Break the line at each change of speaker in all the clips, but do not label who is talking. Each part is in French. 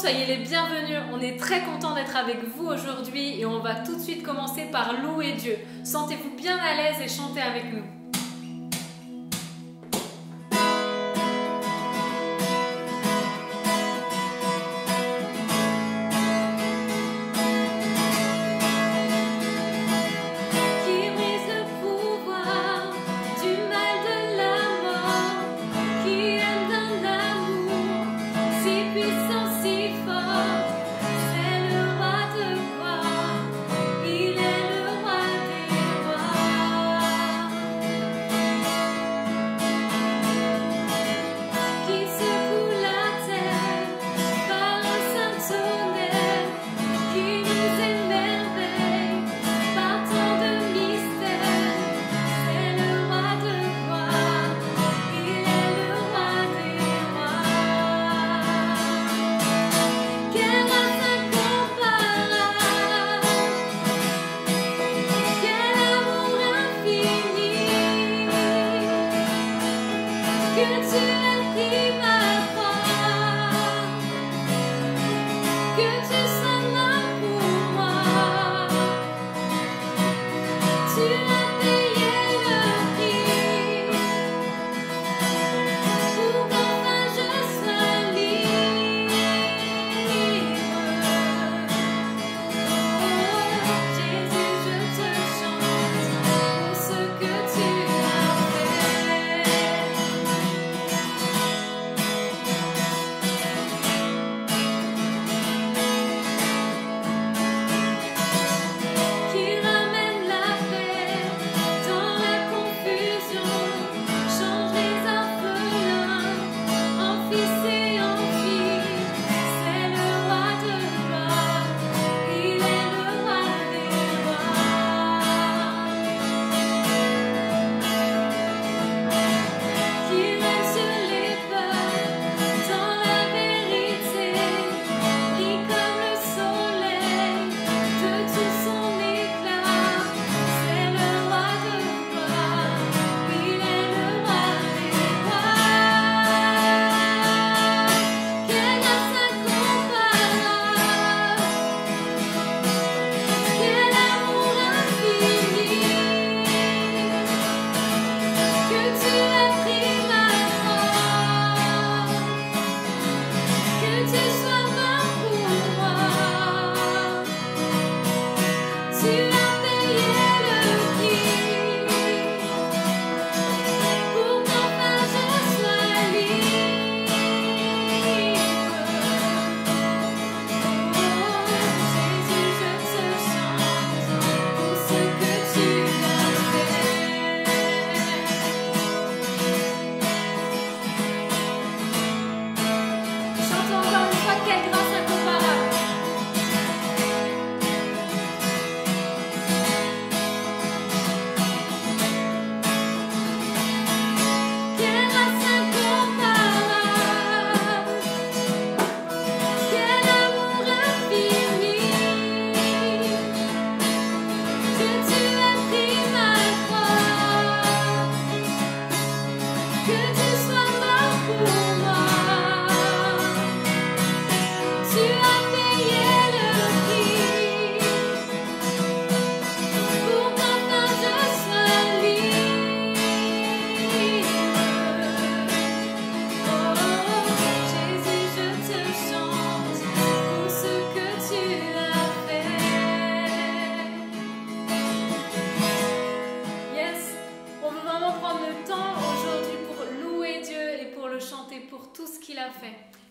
soyez les bienvenus. On est très content d'être avec vous aujourd'hui et on va tout de suite commencer par louer Dieu. Sentez-vous bien à l'aise et chantez avec nous.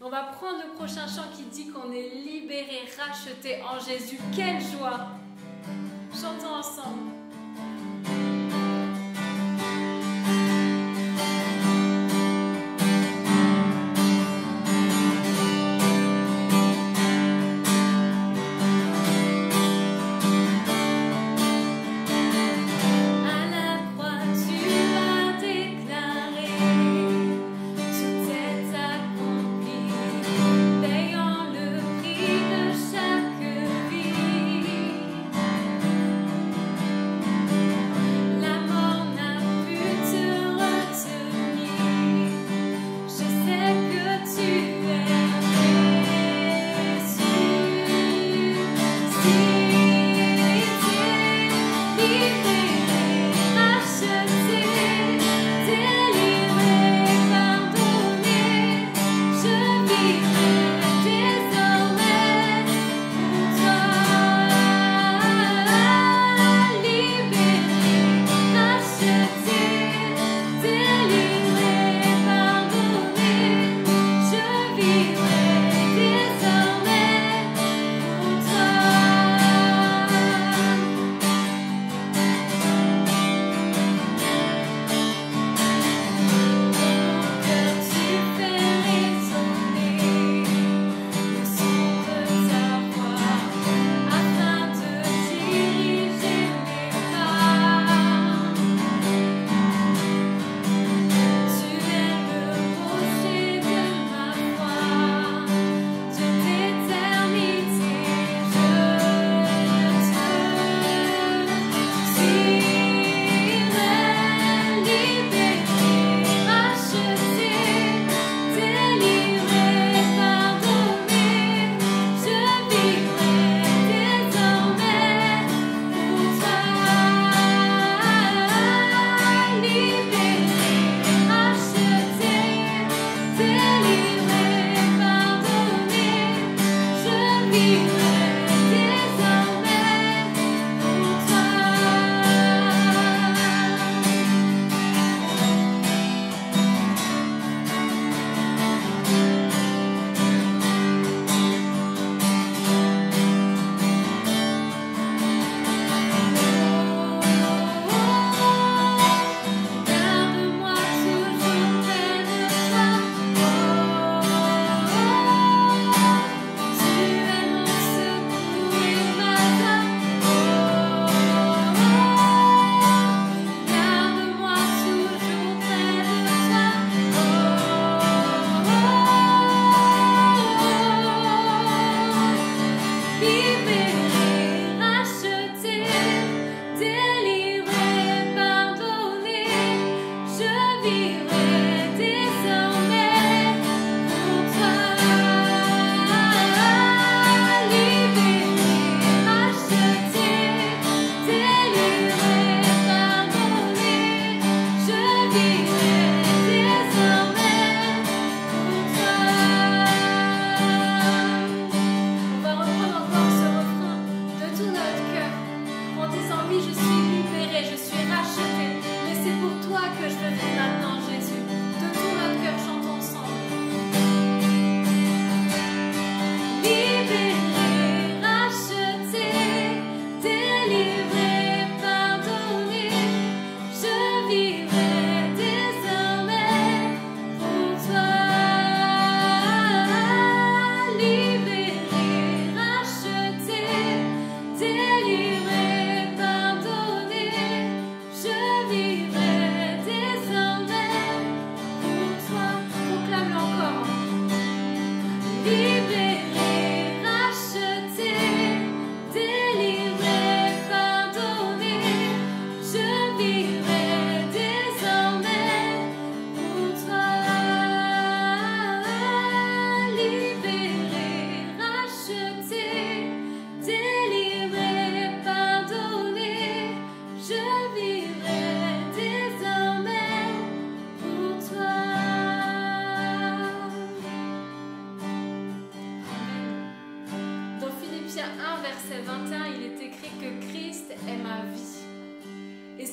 On va prendre le prochain chant qui dit qu'on est libéré, racheté en Jésus. Quelle joie! Chantons ensemble.
Chaque vie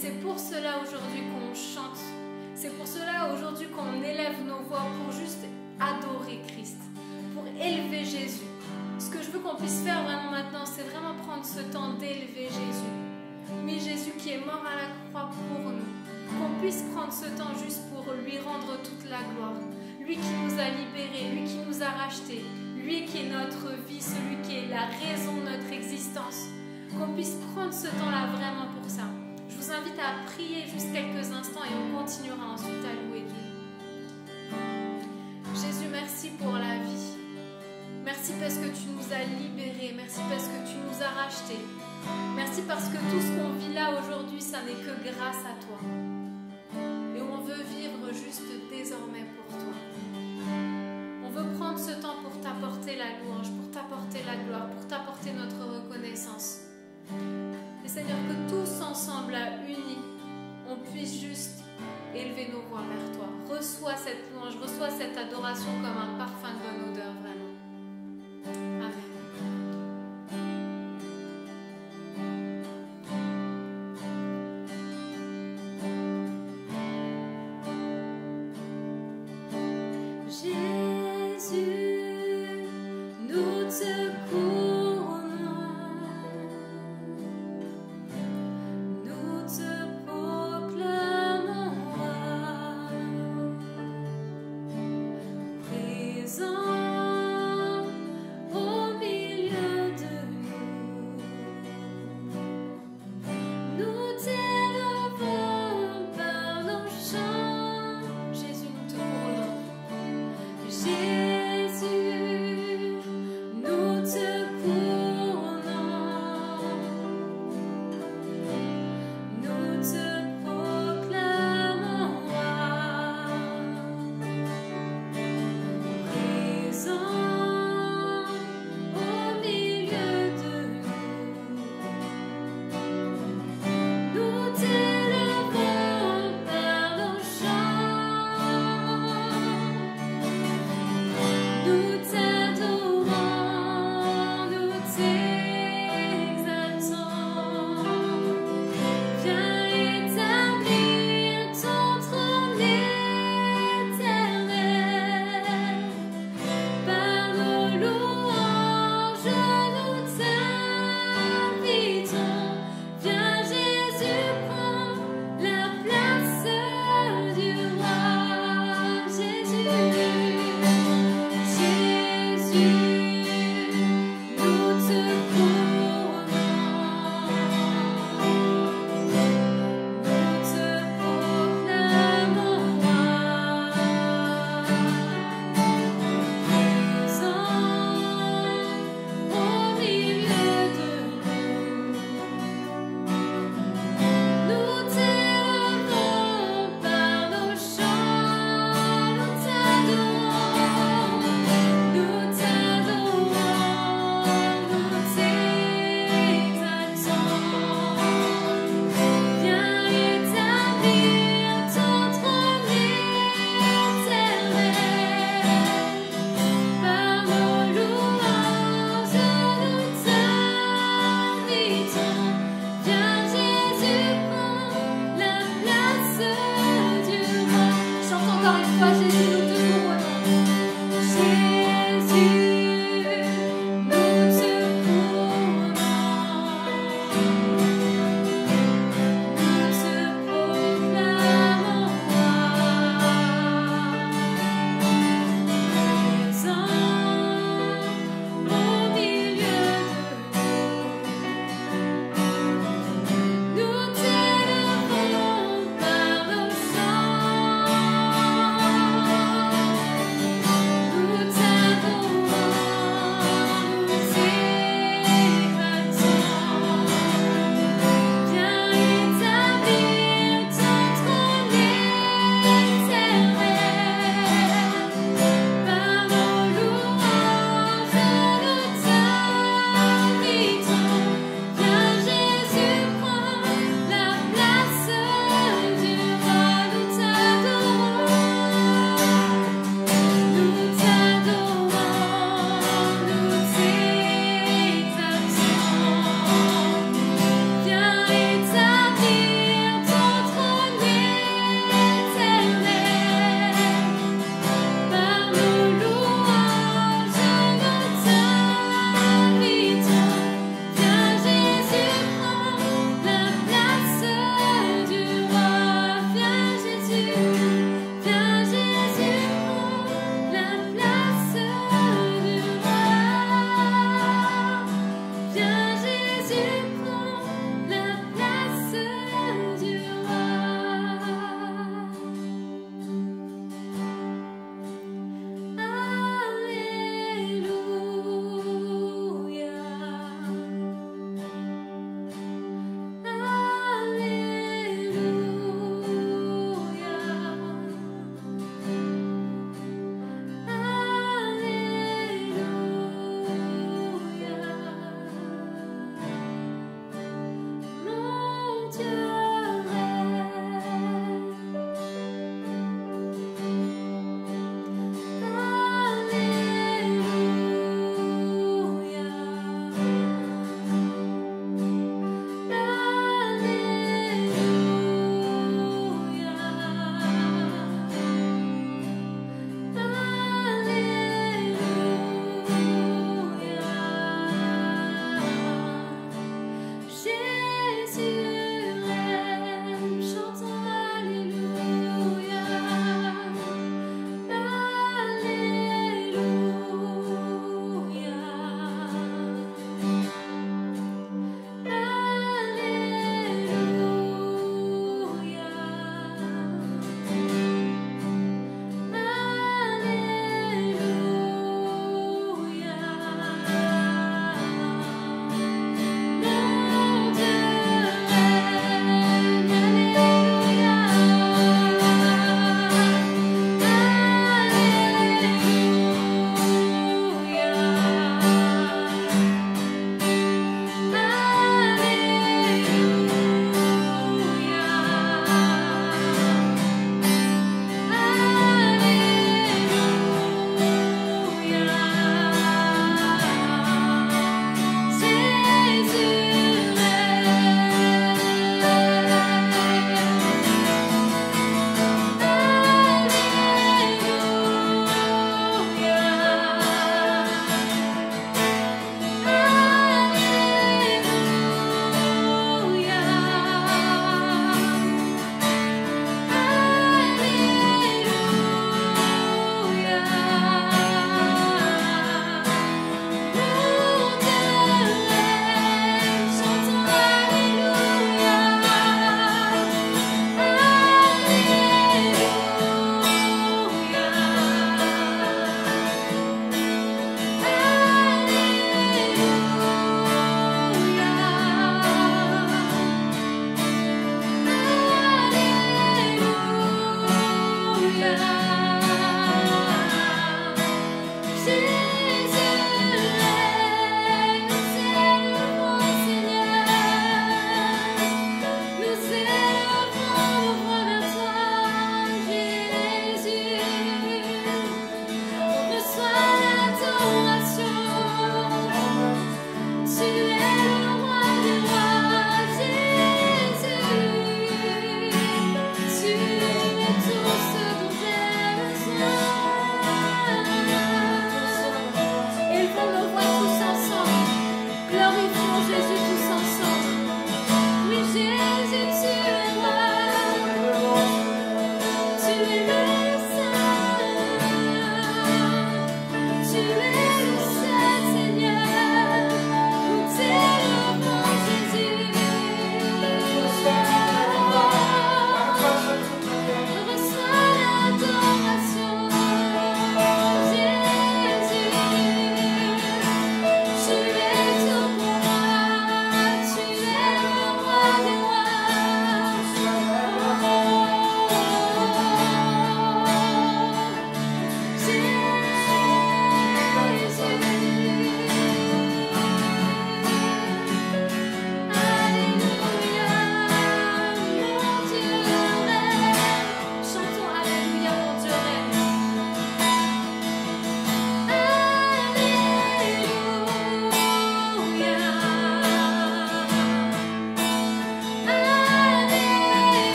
c'est pour cela aujourd'hui qu'on chante. C'est pour cela aujourd'hui qu'on élève nos voix pour juste adorer Christ, pour élever Jésus. Ce que je veux qu'on puisse faire vraiment maintenant, c'est vraiment prendre ce temps d'élever Jésus. Oui, Jésus qui est mort à la croix pour nous. Qu'on puisse prendre ce temps juste pour lui rendre toute la gloire. Lui qui nous a libérés, lui qui nous a rachetés, lui qui est notre vie, celui qui est la raison de notre existence. Qu'on puisse prendre ce temps-là vraiment pour ça. Je vous invite à prier juste quelques instants et on continuera ensuite à louer Dieu. Jésus, merci pour la vie. Merci parce que tu nous as libérés. Merci parce que tu nous as rachetés. Merci parce que tout ce qu'on vit là aujourd'hui, ça n'est que grâce à toi. Et on veut vivre juste désormais pour toi. On veut prendre ce temps pour t'apporter la louange, pour t'apporter la gloire, pour t'apporter notre reconnaissance. Et Seigneur, que tous ensemble, unis, on puisse juste élever nos voix vers toi. Reçois cette louange, reçois cette adoration comme un parfum de bonne odeur. Nous t'adorons.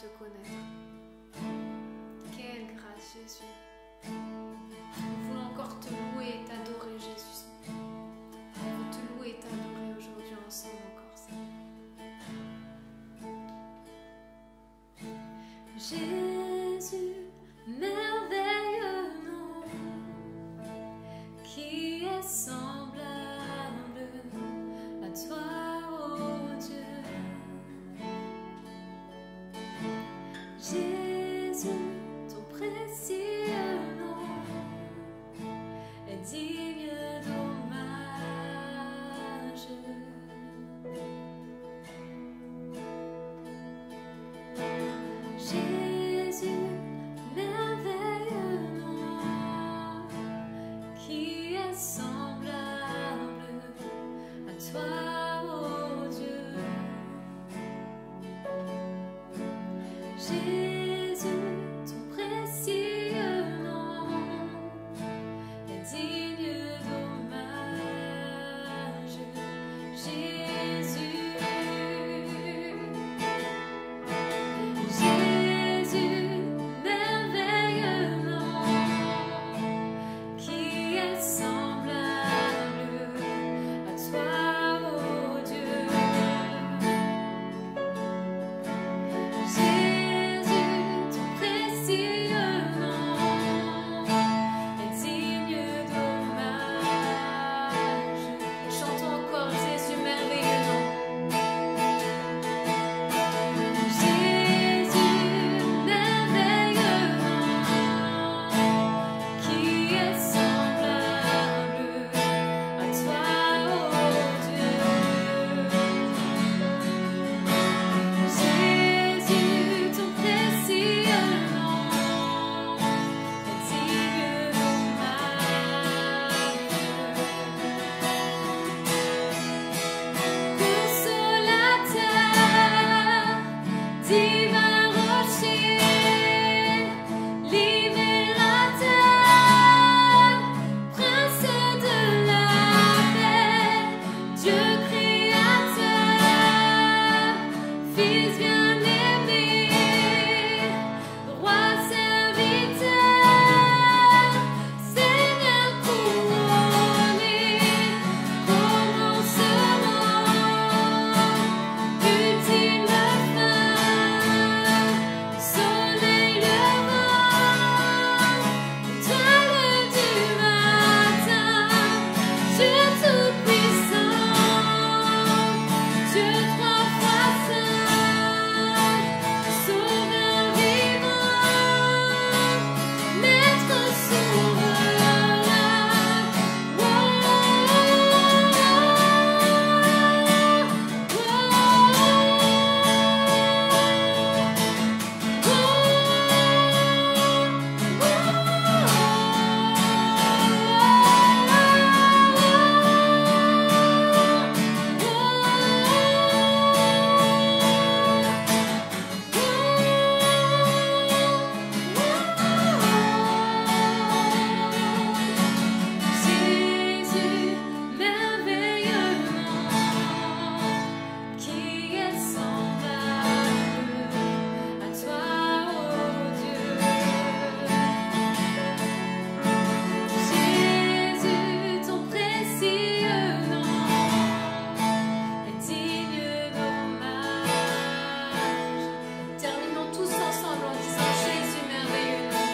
te connaître. Quelle grâce, Jésus. Nous voulons encore te louer et t'adorer, Jésus. On veut te louer et t'adorer aujourd'hui ensemble encore, Seigneur. Jésus, merveilleux nom, qui est semblable à toi, oh Dieu. Jésus, ton précieux nom est digne d'hommage. Jésus, merveilleux nom, qui est semblable à toi, oh Dieu. Jésus, ton précieux nom est digne d'hommage. Jésus, Jésus, merveilleux nom, qui est semblable à toi, oh Dieu. Jésus, ton précieux nom est digne d'hommage. Chantons encore Jésus, merveilleux nom. Jésus, merveilleux nom, qui est semblable à toi, oh Dieu. Jésus, ton précieux nom est digne d'hommage. Consolateur, divin rocher, libérateur, prince de la paix, Dieu créateur, Fils bien-aimé, Roi serviteur, Seigneur couronné, commencement, ultime fin, soleil levant, étoile du matin, Dieu tout-puissant, Dieu trois fois saint, Sauveur vivant, Maître souverain. Jésus, merveilleux nom, qui est semblable à toi, oh Dieu. Jésus, ton précieux nom est digne d'hommage. Terminons tous ensemble en disant Jésus, merveilleux nom.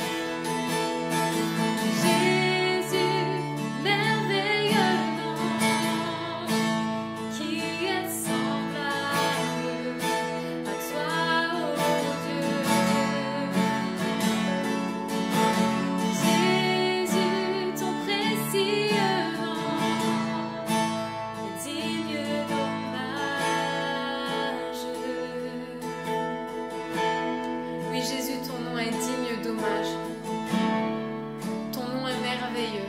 Jésus, merveilleux nom, qui est semblable à toi, oh Dieu. Jésus, ton précieux nom est digne d'hommage. Oui, Jésus, ton nom est digne d'hommage. Ton nom est merveilleux.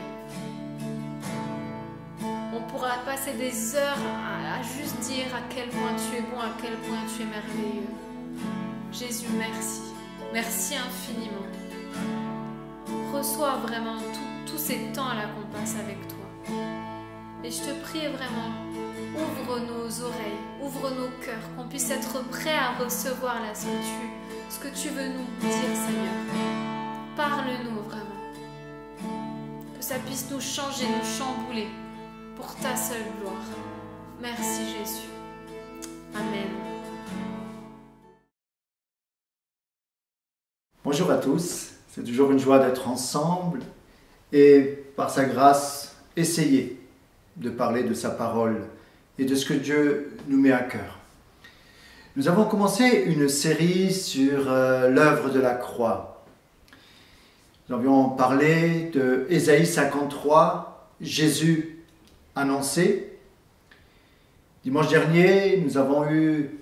On pourra passer des heures à juste dire à quel point tu es bon, à quel point tu es merveilleux. Jésus, merci. Merci infiniment. Reçois vraiment tous ces temps-là qu'on passe avec toi. Et je te prie vraiment, ouvre nos oreilles, ouvre nos cœurs, qu'on puisse être prêts à recevoir là ce que tu veux nous dire, Seigneur. Parle-nous vraiment. Que ça puisse nous changer, nous chambouler pour ta seule gloire. Merci Jésus. Amen.
Bonjour à tous, c'est toujours une joie d'être ensemble et par sa grâce, essayer de parler de sa parole et de ce que Dieu nous met à cœur. Nous avons commencé une série sur l'œuvre de la croix. Nous avions parlé de Ésaïe 53, Jésus annoncé. Dimanche dernier, nous avons eu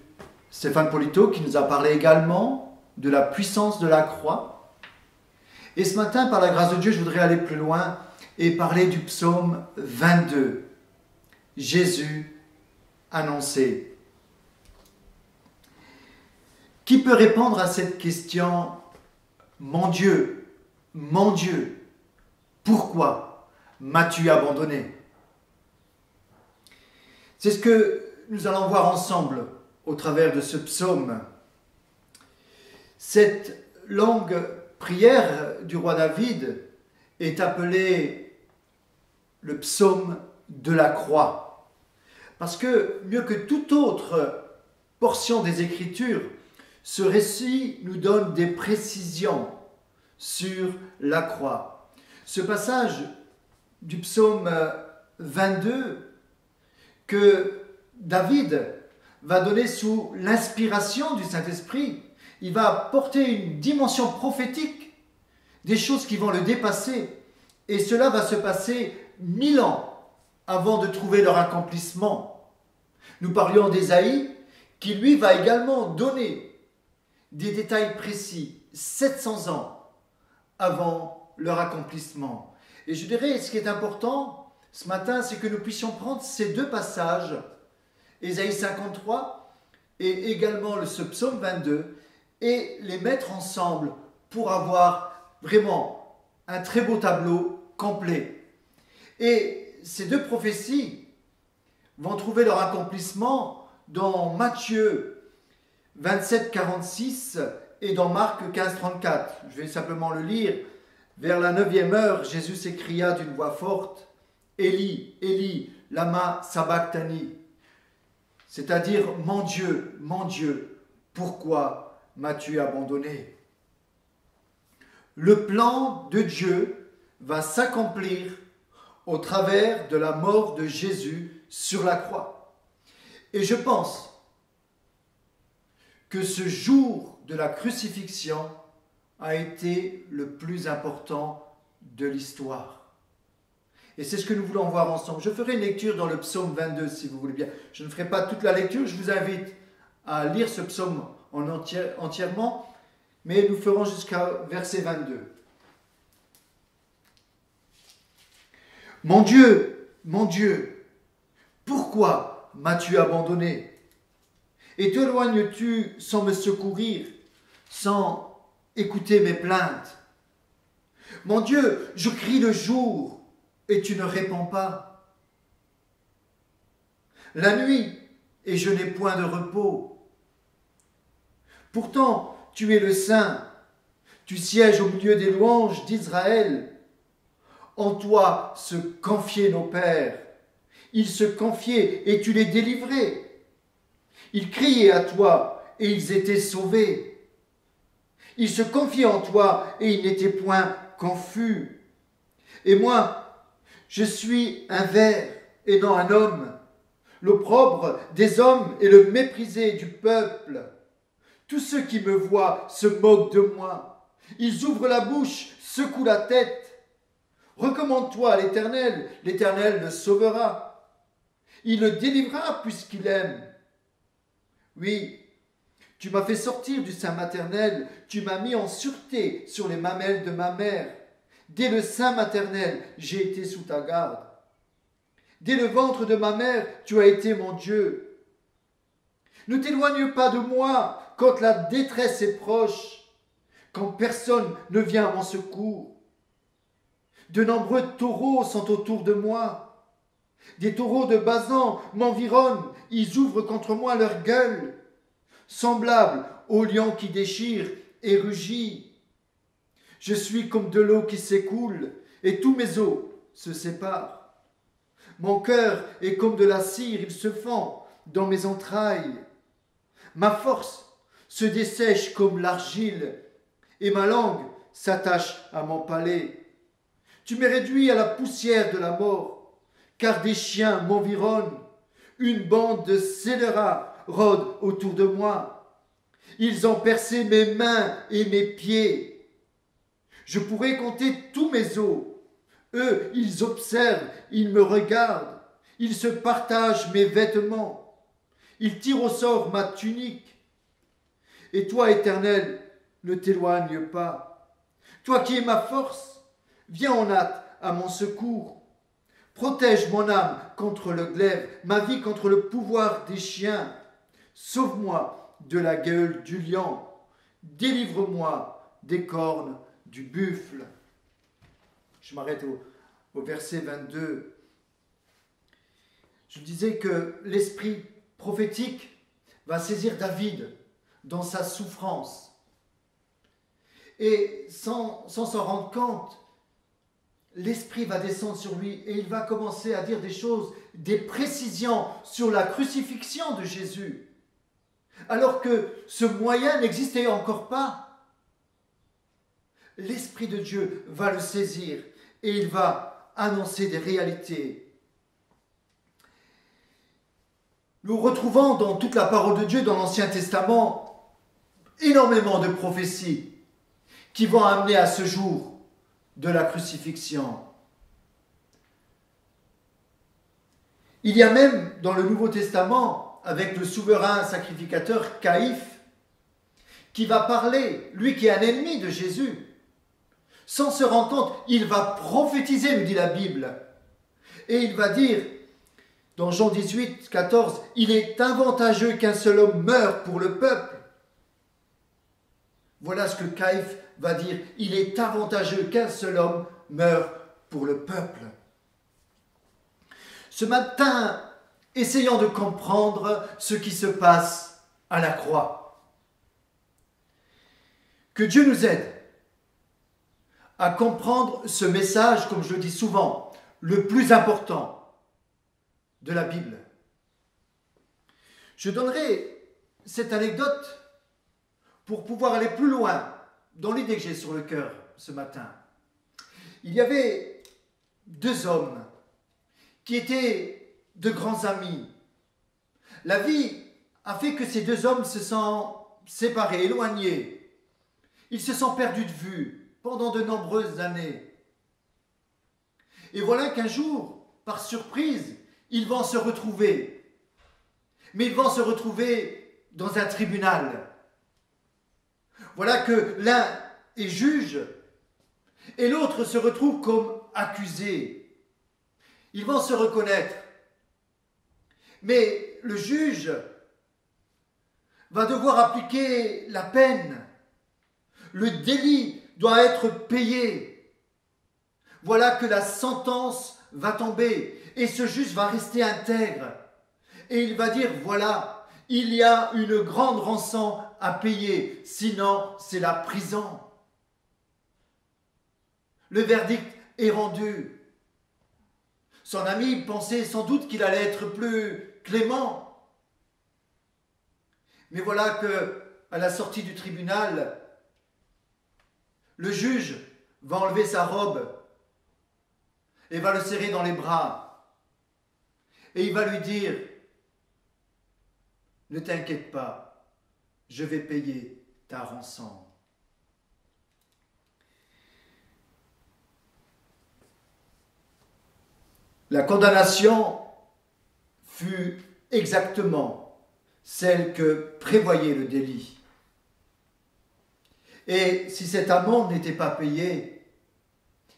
Stéphane Polito qui nous a parlé également de la puissance de la croix. Et ce matin, par la grâce de Dieu, je voudrais aller plus loin et parler du psaume 22. Jésus annoncé. Qui peut répondre à cette question? Mon Dieu, pourquoi m'as-tu abandonné? C'est ce que nous allons voir ensemble au travers de ce psaume. Cette longue prière du roi David est appelée le psaume de la croix. Parce que, mieux que toute autre portion des Écritures, ce récit nous donne des précisions sur la croix. Ce passage du psaume 22 que David va donner sous l'inspiration du Saint-Esprit, il va porter une dimension prophétique des choses qui vont le dépasser. Et cela va se passer 1000 ans avant de trouver leur accomplissement. Nous parlions d'Ésaïe, qui lui va également donner des détails précis, 700 ans avant leur accomplissement. Et je dirais, ce qui est important ce matin, c'est que nous puissions prendre ces deux passages, Ésaïe 53 et également ce psaume 22, et les mettre ensemble pour avoir vraiment un très beau tableau complet. Et ces deux prophéties vont trouver leur accomplissement dans Matthieu 27, 46 et dans Marc 15, 34. Je vais simplement le lire. Vers la 9e heure, Jésus s'écria d'une voix forte, « Élie, Élie, lama sabachthani » c'est-à-dire « Mon Dieu, pourquoi m'as-tu abandonné ?» Le plan de Dieu va s'accomplir au travers de la mort de Jésus sur la croix. Et je pense que ce jour de la crucifixion a été le plus important de l'histoire. Et c'est ce que nous voulons voir ensemble. Je ferai une lecture dans le psaume 22 si vous voulez bien. Je ne ferai pas toute la lecture, je vous invite à lire ce psaume entièrement, mais nous ferons jusqu'à verset 22. Mon Dieu, pourquoi m'as-tu abandonné? Et t'éloignes-tu sans me secourir, sans écouter mes plaintes? Mon Dieu, je crie le jour et tu ne réponds pas. La nuit et je n'ai point de repos. Pourtant, tu es le Saint, tu sièges au milieu des louanges d'Israël. En toi se confiaient nos pères. Ils se confiaient et tu les délivrais. Ils criaient à toi et ils étaient sauvés. Ils se confiaient en toi et ils n'étaient point confus. Et moi, je suis un ver et non un homme, l'opprobre des hommes et le méprisé du peuple. Tous ceux qui me voient se moquent de moi. Ils ouvrent la bouche, secouent la tête. Recommande-toi à l'Éternel, l'Éternel le sauvera. Il le délivrera puisqu'il aime. Oui, tu m'as fait sortir du sein maternel, tu m'as mis en sûreté sur les mamelles de ma mère. Dès le sein maternel, j'ai été sous ta garde. Dès le ventre de ma mère, tu as été mon Dieu. Ne t'éloigne pas de moi quand la détresse est proche, quand personne ne vient à mon secours. De nombreux taureaux sont autour de moi. Des taureaux de Basan m'environnent, ils ouvrent contre moi leur gueule. semblable au lion qui déchire et rugit. Je suis comme de l'eau qui s'écoule, et tous mes os se séparent. Mon cœur est comme de la cire, il se fend dans mes entrailles. Ma force se dessèche comme l'argile, et ma langue s'attache à mon palais. Tu m'es réduit à la poussière de la mort, car des chiens m'environnent. Une bande de scélérats rôde autour de moi. Ils ont percé mes mains et mes pieds. Je pourrais compter tous mes os. Eux, ils observent, ils me regardent. Ils se partagent mes vêtements. Ils tirent au sort ma tunique. Et toi, Éternel, ne t'éloigne pas. Toi qui es ma force, viens en hâte à mon secours. Protège mon âme contre le glaive, ma vie contre le pouvoir des chiens. Sauve-moi de la gueule du lion. Délivre-moi des cornes du buffle. Je m'arrête au verset 22. Je disais que l'esprit prophétique va saisir David dans sa souffrance. Et sans s'en rendre compte, l'esprit va descendre sur lui et il va commencer à dire des choses, des précisions sur la crucifixion de Jésus. Alors que ce moyen n'existait encore pas. L'Esprit de Dieu va le saisir et il va annoncer des réalités. Nous retrouvons dans toute la parole de Dieu, dans l'Ancien Testament, énormément de prophéties qui vont amener à ce jour de la crucifixion. Il y a même dans le Nouveau Testament, avec le souverain sacrificateur Caïphe, qui va parler, lui qui est un ennemi de Jésus. Sans se rendre compte, il va prophétiser, nous dit la Bible. Et il va dire, dans Jean 18, 14, « Il est avantageux qu'un seul homme meure pour le peuple. » Voilà ce que Caïphe va dire, « Il est avantageux qu'un seul homme meure pour le peuple. » Ce matin, essayons de comprendre ce qui se passe à la croix. Que Dieu nous aide à comprendre ce message, comme je le dis souvent, le plus important de la Bible. Je donnerai cette anecdote pour pouvoir aller plus loin dans l'idée que j'ai sur le cœur ce matin. Il y avait deux hommes qui étaient de grands amis. La vie a fait que ces deux hommes se sont séparés, éloignés. Ils se sont perdus de vue pendant de nombreuses années. Et voilà qu'un jour, par surprise, ils vont se retrouver. Mais ils vont se retrouver dans un tribunal. Voilà que l'un est juge et l'autre se retrouve comme accusé. Ils vont se reconnaître. Mais le juge va devoir appliquer la peine. Le délit doit être payé. Voilà que la sentence va tomber et ce juge va rester intègre. Et il va dire, voilà, il y a une grande rançon à payer, sinon c'est la prison. Le verdict est rendu. Son ami pensait sans doute qu'il allait être plus clément. Mais voilà que, à la sortie du tribunal, le juge va enlever sa robe et va le serrer dans les bras. Et il va lui dire, ne t'inquiète pas, je vais payer ta rançon. La condamnation fut exactement celle que prévoyait le délit. Et si cette amende n'était pas payée,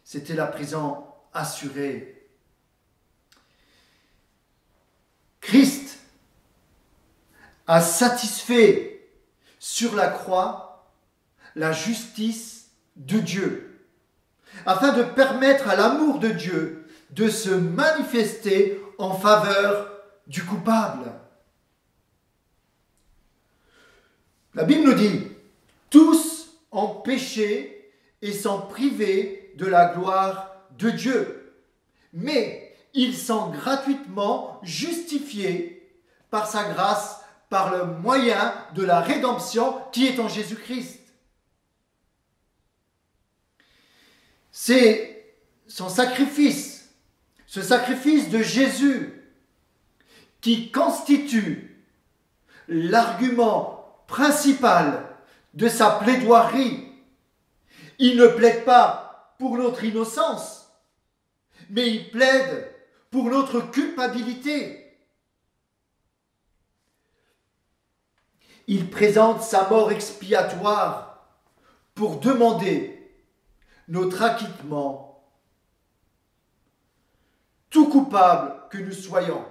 c'était la prison assurée. Christ a satisfait sur la croix la justice de Dieu, afin de permettre à l'amour de Dieu de se manifester en faveur du coupable. La Bible nous dit, tous ont péché et sont privés de la gloire de Dieu. Mais ils sont gratuitement justifiés par sa grâce, par le moyen de la rédemption qui est en Jésus-Christ. C'est son sacrifice, ce sacrifice de Jésus qui constitue l'argument principal de sa plaidoirie. Il ne plaide pas pour notre innocence, mais il plaide pour notre culpabilité. Il présente sa mort expiatoire pour demander notre acquittement, tout coupable que nous soyons.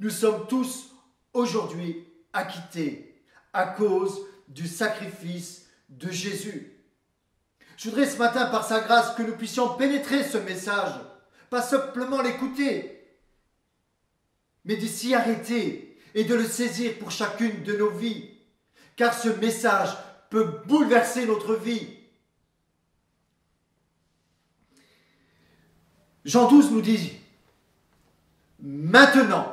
Nous sommes tous aujourd'hui acquittés à cause du sacrifice de Jésus. Je voudrais ce matin, par sa grâce, que nous puissions pénétrer ce message, pas simplement l'écouter, mais de s'y arrêter et de le saisir pour chacune de nos vies, car ce message peut bouleverser notre vie. Jean 12 nous dit, maintenant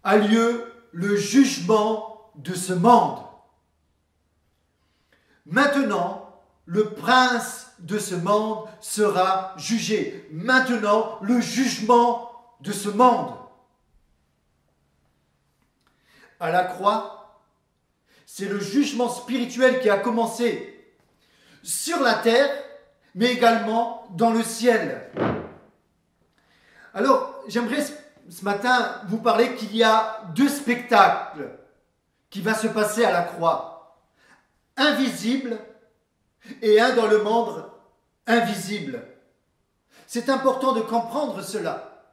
a lieu le jugement de ce monde. Maintenant, le prince de ce monde sera jugé. Maintenant, le jugement de ce monde. À la croix, c'est le jugement spirituel qui a commencé sur la terre, mais également dans le ciel. Alors, j'aimerais ce matin vous parler qu'il y a deux spectacles qui vont se passer à la croix. Un visible et un dans le monde invisible. C'est important de comprendre cela,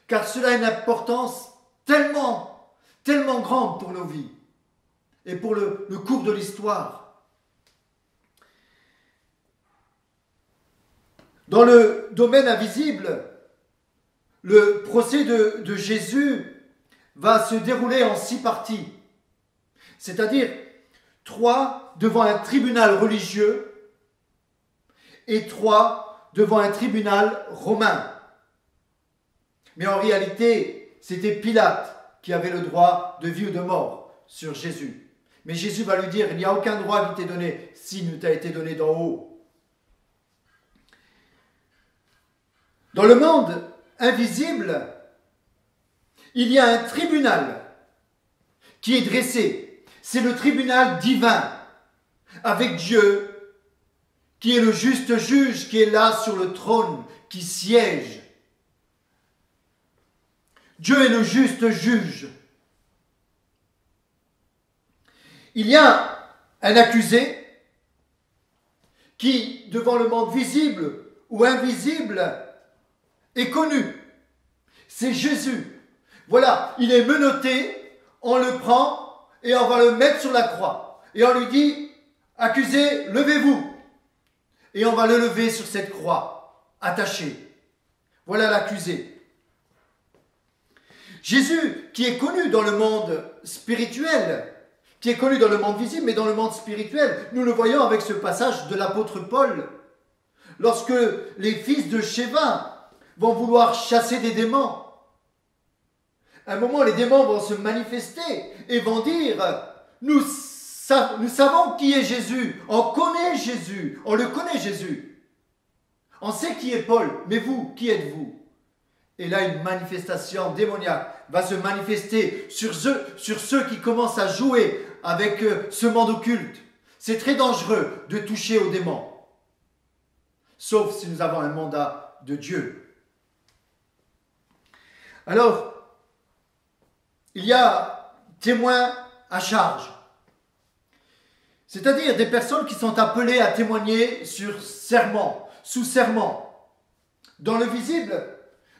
car cela a une importance tellement grande pour nos vies et pour le cours de l'histoire. Dans le domaine invisible, le procès de Jésus va se dérouler en 6 parties, c'est-à-dire 3 devant un tribunal religieux et 3 devant un tribunal romain. Mais en réalité, c'était Pilate qui avait le droit de vie ou de mort sur Jésus. Mais Jésus va lui dire, il n'y a aucun droit qui t'est donné s'il ne t'a été donné d'en haut. Dans le monde invisible, il y a un tribunal qui est dressé. C'est le tribunal divin, avec Dieu, qui est le juste juge, qui est là sur le trône, qui siège. Dieu est le juste juge. Il y a un accusé qui, devant le monde visible ou invisible, est connu. C'est Jésus. Voilà, il est menotté, on le prend et on va le mettre sur la croix. Et on lui dit, accusé, levez-vous. Et on va le lever sur cette croix, attaché. Voilà l'accusé. Jésus, qui est connu dans le monde spirituel, qui est connu dans le monde visible, mais dans le monde spirituel, nous le voyons avec ce passage de l'apôtre Paul. Lorsque les fils de Schéva vont vouloir chasser des démons, à un moment, les démons vont se manifester et vont dire, nous savons qui est Jésus, on connaît Jésus, on le connaît Jésus. On sait qui est Paul, mais vous, qui êtes-vous? Et là, une manifestation démoniaque va se manifester sur ceux qui commencent à jouer avec ce monde occulte. C'est très dangereux de toucher aux démons, sauf si nous avons un mandat de Dieu. Alors, il y a témoins à charge, c'est-à-dire des personnes qui sont appelées à témoigner sur serment, sous serment. Dans le visible,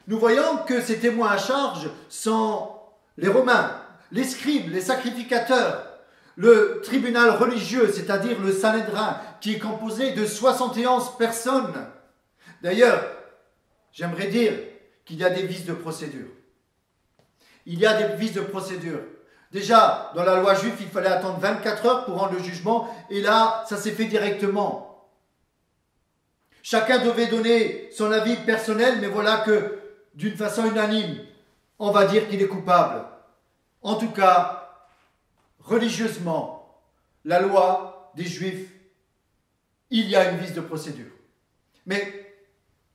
nous voyons que ces témoins à charge sont les Romains, les scribes, les sacrificateurs, le tribunal religieux, c'est-à-dire le Sanhédrin, qui est composé de 71 personnes. D'ailleurs, j'aimerais dire qu'il y a des vices de procédure. il y a des vices de procédure. Déjà, dans la loi juive, il fallait attendre 24 heures pour rendre le jugement, et là, ça s'est fait directement. Chacun devait donner son avis personnel, mais voilà que, d'une façon unanime, on va dire qu'il est coupable. En tout cas, religieusement, la loi des Juifs, il y a une vice de procédure. Mais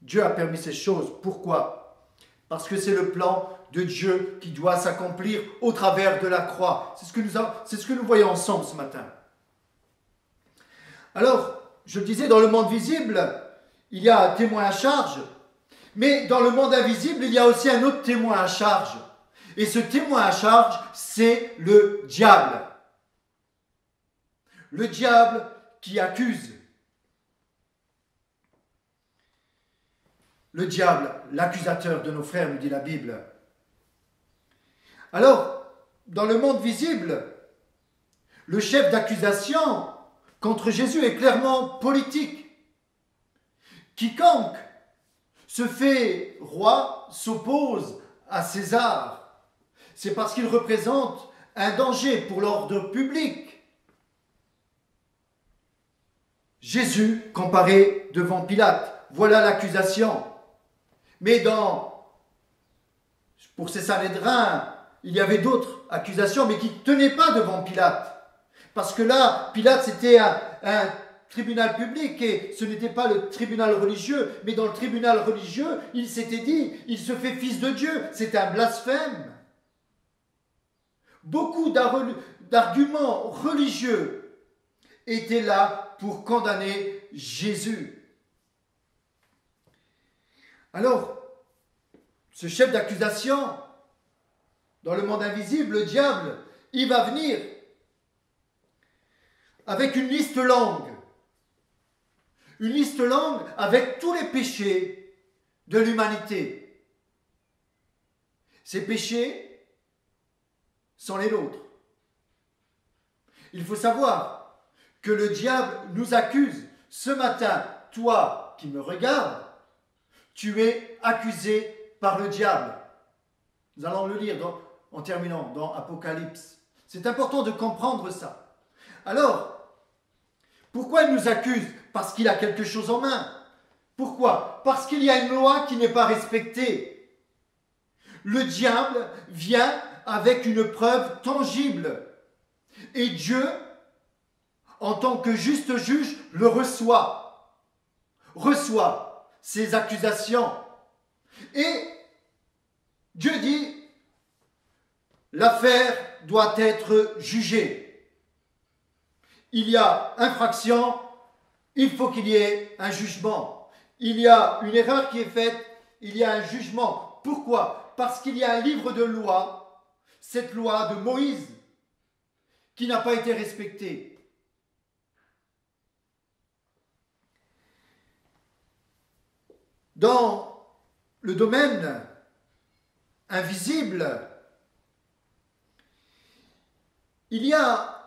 Dieu a permis ces choses. Pourquoi? Parce que c'est le plan de Dieu qui doit s'accomplir au travers de la croix. C'est ce que nous voyons ensemble ce matin. Alors, je le disais, dans le monde visible, il y a un témoin à charge, mais dans le monde invisible, il y a aussi un autre témoin à charge. Et ce témoin à charge, c'est le diable. Le diable qui accuse. Le diable, l'accusateur de nos frères, nous dit la Bible. Alors, dans le monde visible, le chef d'accusation contre Jésus est clairement politique. Quiconque se fait roi s'oppose à César. C'est parce qu'il représente un danger pour l'ordre public. Jésus comparé devant Pilate, voilà l'accusation. Mais pour ces Sanhédrins, il y avait d'autres accusations, mais qui ne tenaient pas devant Pilate. Parce que là, Pilate, c'était un tribunal public et ce n'était pas le tribunal religieux. Mais dans le tribunal religieux, il s'était dit, il se fait fils de Dieu. C'est un blasphème. Beaucoup d'arguments religieux étaient là pour condamner Jésus. Alors, ce chef d'accusation, dans le monde invisible, le diable, il va venir avec une liste longue. Une liste longue avec tous les péchés de l'humanité. Ces péchés sont les nôtres. Il faut savoir que le diable nous accuse. Ce matin, toi qui me regardes, tu es accusé par le diable. Nous allons le lire en terminant dans Apocalypse. C'est important de comprendre ça. Alors, pourquoi il nous accuse? Parce qu'il a quelque chose en main. Pourquoi? Parce qu'il y a une loi qui n'est pas respectée. Le diable vient avec une preuve tangible. Et Dieu, en tant que juste juge, le reçoit. Reçoit ces accusations. Et Dieu dit, l'affaire doit être jugée. Il y a infraction, il faut qu'il y ait un jugement. Il y a une erreur qui est faite, il y a un jugement. Pourquoi? Parce qu'il y a un livre de loi, cette loi de Moïse, qui n'a pas été respectée. Dans le domaine invisible, il y a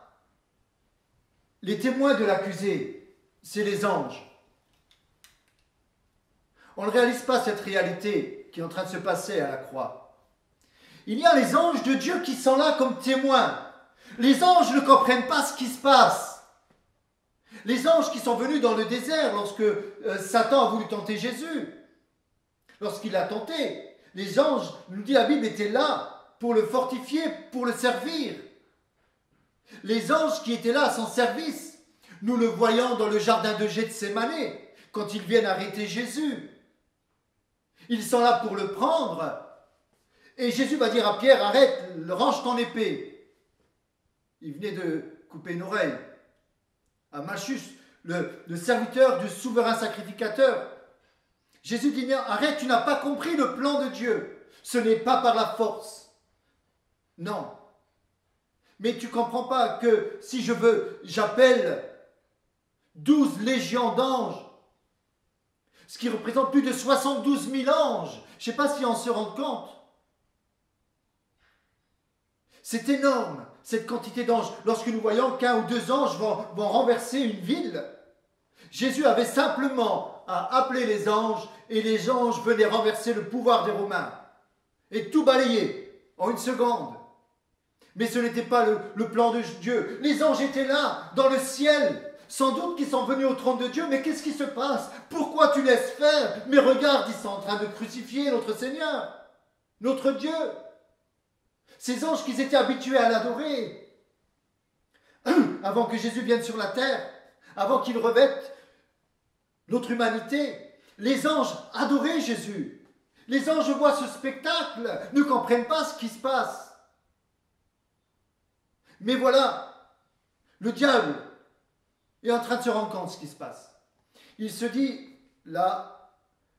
les témoins de l'accusé, c'est les anges. On ne réalise pas cette réalité qui est en train de se passer à la croix. Il y a les anges de Dieu qui sont là comme témoins. Les anges ne comprennent pas ce qui se passe. Les anges qui sont venus dans le désert lorsque Satan a voulu tenter Jésus. Lorsqu'il l'a tenté, les anges, nous dit la Bible, étaient là pour le fortifier, pour le servir. Les anges qui étaient là à son service, nous le voyons dans le jardin de Gethsémane, quand ils viennent arrêter Jésus. Ils sont là pour le prendre. Et Jésus va dire à Pierre, arrête, range ton épée. Il venait de couper une oreille. À Malchus, le serviteur du souverain sacrificateur. Jésus dit, arrête, tu n'as pas compris le plan de Dieu. Ce n'est pas par la force. Non. Mais tu ne comprends pas que si je veux, j'appelle 12 légions d'anges, ce qui représente plus de 72 000 anges. Je ne sais pas si on se rend compte. C'est énorme, cette quantité d'anges. Lorsque nous voyons qu'un ou deux anges vont renverser une ville, Jésus avait simplement à appeler les anges et les anges venaient renverser le pouvoir des Romains et tout balayer. en une seconde. Mais ce n'était pas le plan de Dieu. Les anges étaient là, dans le ciel. Sans doute qu'ils sont venus au trône de Dieu, mais qu'est-ce qui se passe? Pourquoi tu laisses faire? Mais regarde, ils sont en train de crucifier notre Seigneur, notre Dieu. Ces anges qu'ils étaient habitués à l'adorer, avant que Jésus vienne sur la terre, avant qu'il revête notre humanité, les anges adoraient Jésus. Les anges voient ce spectacle, ne comprennent pas ce qui se passe. Mais voilà, le diable est en train de se rendre compte de ce qui se passe. Il se dit, là,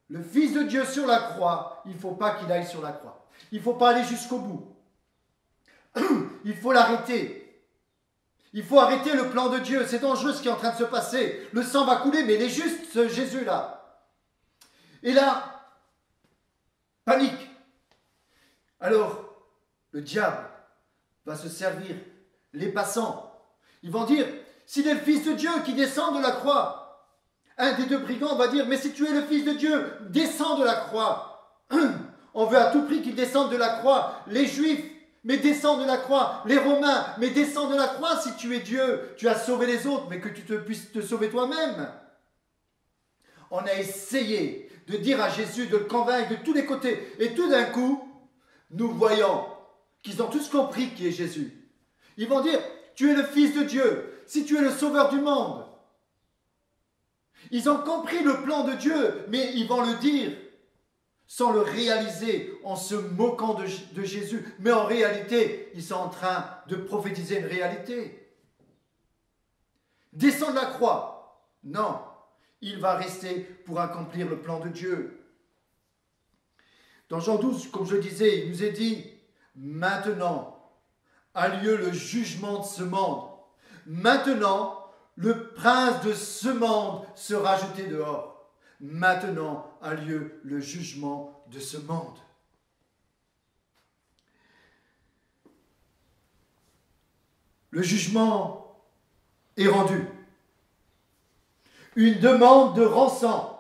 le Fils de Dieu sur la croix, il ne faut pas qu'il aille sur la croix. Il ne faut pas aller jusqu'au bout. Il faut l'arrêter. Il faut arrêter le plan de Dieu. C'est dangereux ce qui est en train de se passer. Le sang va couler, mais il est juste ce Jésus-là. Et là, panique. Alors, le diable va se servir. Les passants, ils vont dire, s'il est le Fils de Dieu qui descend de la croix, un des deux brigands va dire, mais si tu es le Fils de Dieu, descends de la croix. On veut à tout prix qu'il descende de la croix. Les Juifs, mais descends de la croix. Les Romains, mais descends de la croix si tu es Dieu. Tu as sauvé les autres, mais que tu puisses te sauver toi-même. On a essayé de dire à Jésus, de le convaincre de tous les côtés. Et tout d'un coup, nous voyons qu'ils ont tous compris qui est Jésus. Ils vont dire, tu es le Fils de Dieu, si tu es le Sauveur du monde. Ils ont compris le plan de Dieu, mais ils vont le dire sans le réaliser, en se moquant de Jésus. Mais en réalité, ils sont en train de prophétiser une réalité. Descends de la croix. Non, il va rester pour accomplir le plan de Dieu. Dans Jean 12, comme je disais, il nous est dit, maintenant a lieu le jugement de ce monde. Maintenant, le prince de ce monde sera jeté dehors. Maintenant a lieu le jugement de ce monde. Le jugement est rendu. Une demande de rançon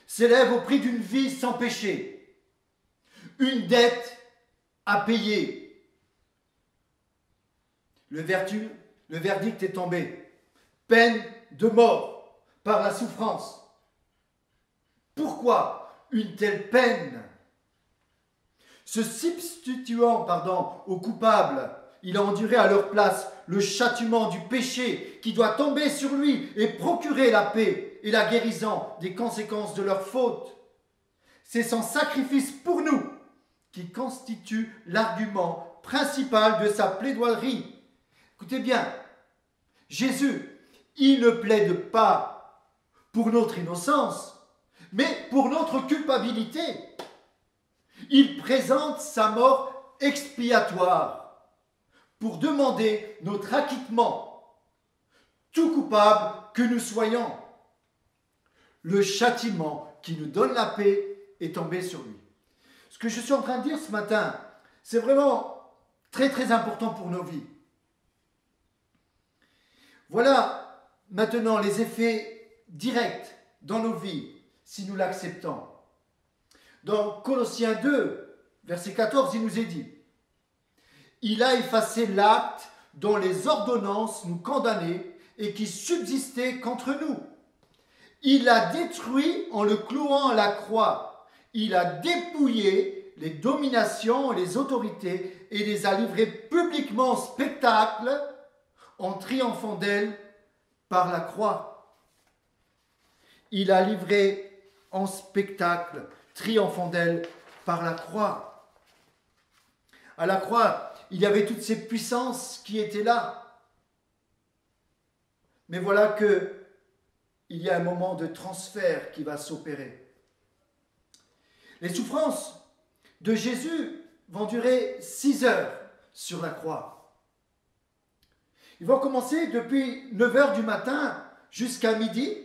s'élève au prix d'une vie sans péché. Une dette à payer. Le verdict est tombé. Peine de mort par la souffrance. Pourquoi une telle peine? Se substituant, aux coupables, il a enduré à leur place le châtiment du péché qui doit tomber sur lui et procurer la paix et la guérison des conséquences de leur faute. C'est son sacrifice pour nous qui constitue l'argument principal de sa plaidoirie. Écoutez bien, Jésus, il ne plaide pas pour notre innocence, mais pour notre culpabilité. Il présente sa mort expiatoire pour demander notre acquittement, tout coupable que nous soyons. Le châtiment qui nous donne la paix est tombé sur lui. Ce que je suis en train de dire ce matin, c'est vraiment très très important pour nos vies. Voilà maintenant les effets directs dans nos vies, si nous l'acceptons. Dans Colossiens 2, verset 14, il nous est dit, « Il a effacé l'acte dont les ordonnances nous condamnaient et qui subsistait contre nous. Il l'a détruit en le clouant à la croix. Il a dépouillé les dominations et les autorités et les a livrées publiquement en spectacle en triomphant d'elle par la croix. » Il a livré en spectacle, triomphant d'elle par la croix. À la croix, il y avait toutes ces puissances qui étaient là. Mais voilà que il y a un moment de transfert qui va s'opérer. Les souffrances de Jésus vont durer 6 heures sur la croix. Ils vont commencer depuis 9 heures du matin jusqu'à midi.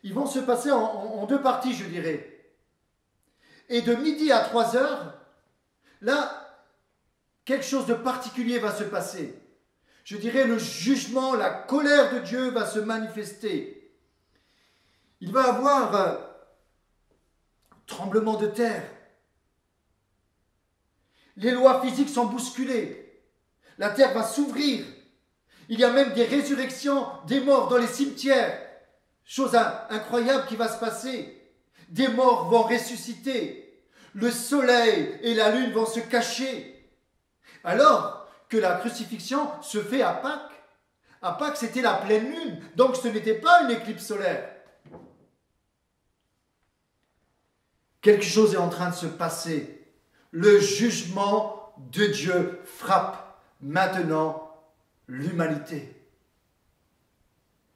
Ils vont se passer en 2 parties, je dirais. Et de midi à 3 heures, là, quelque chose de particulier va se passer. Je dirais le jugement, la colère de Dieu va se manifester. Il va y avoir tremblement de terre. Les lois physiques sont bousculées. La terre va s'ouvrir. Il y a même des résurrections des morts dans les cimetières. Chose incroyable qui va se passer. Des morts vont ressusciter. Le soleil et la lune vont se cacher. Alors que la crucifixion se fait à Pâques. À Pâques, c'était la pleine lune. Donc ce n'était pas une éclipse solaire. Quelque chose est en train de se passer. Le jugement de Dieu frappe maintenant l'humanité.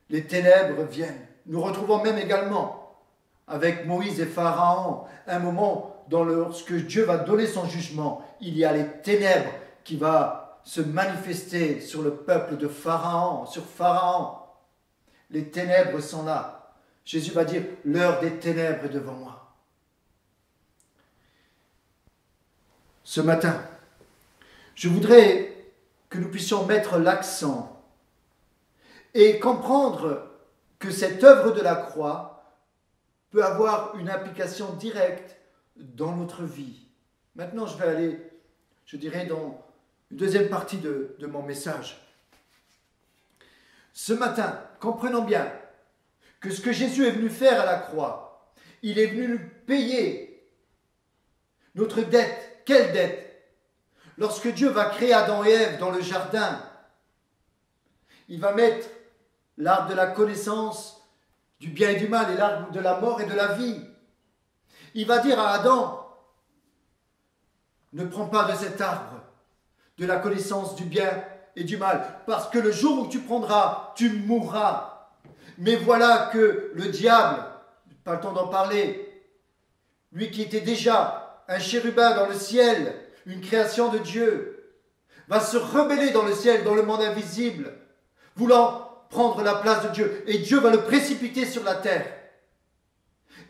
Les ténèbres viennent. Nous retrouvons même également avec Moïse et Pharaon un moment lorsque Dieu va donner son jugement, il y a les ténèbres qui va se manifester sur le peuple de Pharaon, sur Pharaon. Les ténèbres sont là. Jésus va dire, l'heure des ténèbres est devant moi. Ce matin, je voudrais que nous puissions mettre l'accent et comprendre que cette œuvre de la croix peut avoir une application directe dans notre vie. Maintenant, je vais aller, je dirais, dans une deuxième partie de mon message. Ce matin, comprenons bien que ce que Jésus est venu faire à la croix, il est venu nous payer notre dette. Quelle dette? Lorsque Dieu va créer Adam et Ève dans le jardin, il va mettre l'arbre de la connaissance du bien et du mal et l'arbre de la mort et de la vie. Il va dire à Adam, ne prends pas de cet arbre de la connaissance du bien et du mal, parce que le jour où tu prendras, tu mourras. Mais voilà que le diable, pas le temps d'en parler, lui qui était déjà un chérubin dans le ciel, une création de Dieu, va se rebeller dans le ciel, dans le monde invisible, voulant prendre la place de Dieu. Et Dieu va le précipiter sur la terre.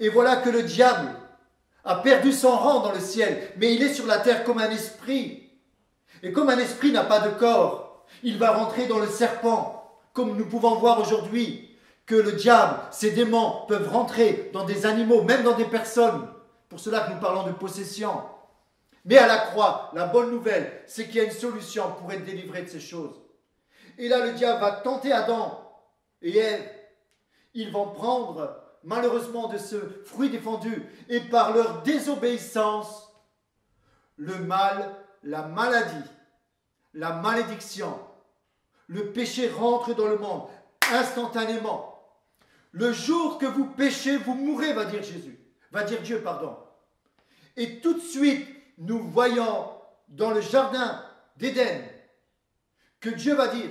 Et voilà que le diable a perdu son rang dans le ciel, mais il est sur la terre comme un esprit. Et comme un esprit n'a pas de corps, il va rentrer dans le serpent, comme nous pouvons voir aujourd'hui, que le diable, ses démons peuvent rentrer dans des animaux, même dans des personnes. Pour cela que nous parlons de possession. Mais à la croix, la bonne nouvelle, c'est qu'il y a une solution pour être délivré de ces choses. Et là, le diable va tenter Adam et Ève. Ils vont prendre, malheureusement, de ce fruit défendu. Et par leur désobéissance, le mal, la maladie, la malédiction, le péché rentre dans le monde instantanément. Le jour que vous péchez, vous mourrez, va dire Jésus. Va dire Dieu, pardon. Et tout de suite, nous voyons dans le jardin d'Éden que Dieu va dire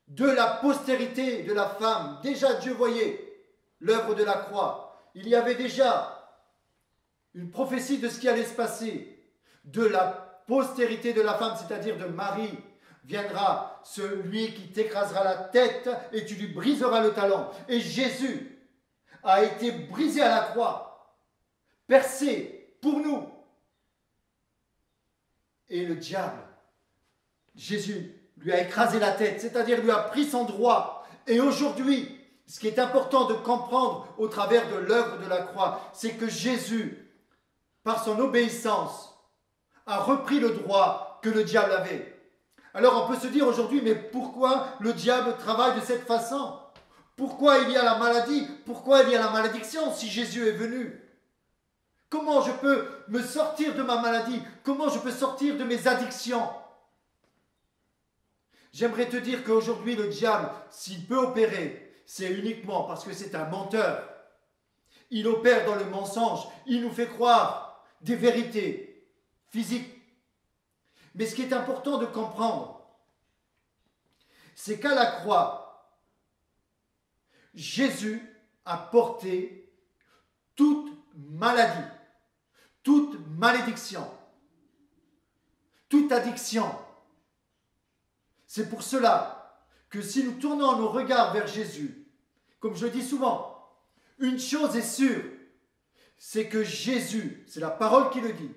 de la postérité de la femme. Déjà Dieu voyait l'œuvre de la croix. Il y avait déjà une prophétie de ce qui allait se passer. De la postérité de la femme, c'est-à-dire de Marie, viendra celui qui t'écrasera la tête et tu lui briseras le talon. Et Jésus a été brisé à la croix, percé pour nous. Et le diable, Jésus lui a écrasé la tête, c'est-à-dire lui a pris son droit. Et aujourd'hui, ce qui est important de comprendre au travers de l'œuvre de la croix, c'est que Jésus, par son obéissance, a repris le droit que le diable avait. Alors on peut se dire aujourd'hui, mais pourquoi le diable travaille de cette façon ? Pourquoi il y a la maladie? Pourquoi il y a la malédiction si Jésus est venu? Comment je peux me sortir de ma maladie? Comment je peux sortir de mes addictions? J'aimerais te dire qu'aujourd'hui, le diable, s'il peut opérer, c'est uniquement parce que c'est un menteur. Il opère dans le mensonge. Il nous fait croire des vérités physiques. Mais ce qui est important de comprendre, c'est qu'à la croix, Jésus a porté toute maladie, toute malédiction, toute addiction. C'est pour cela que si nous tournons nos regards vers Jésus, comme je le dis souvent, une chose est sûre, c'est que Jésus, c'est la parole qui le dit,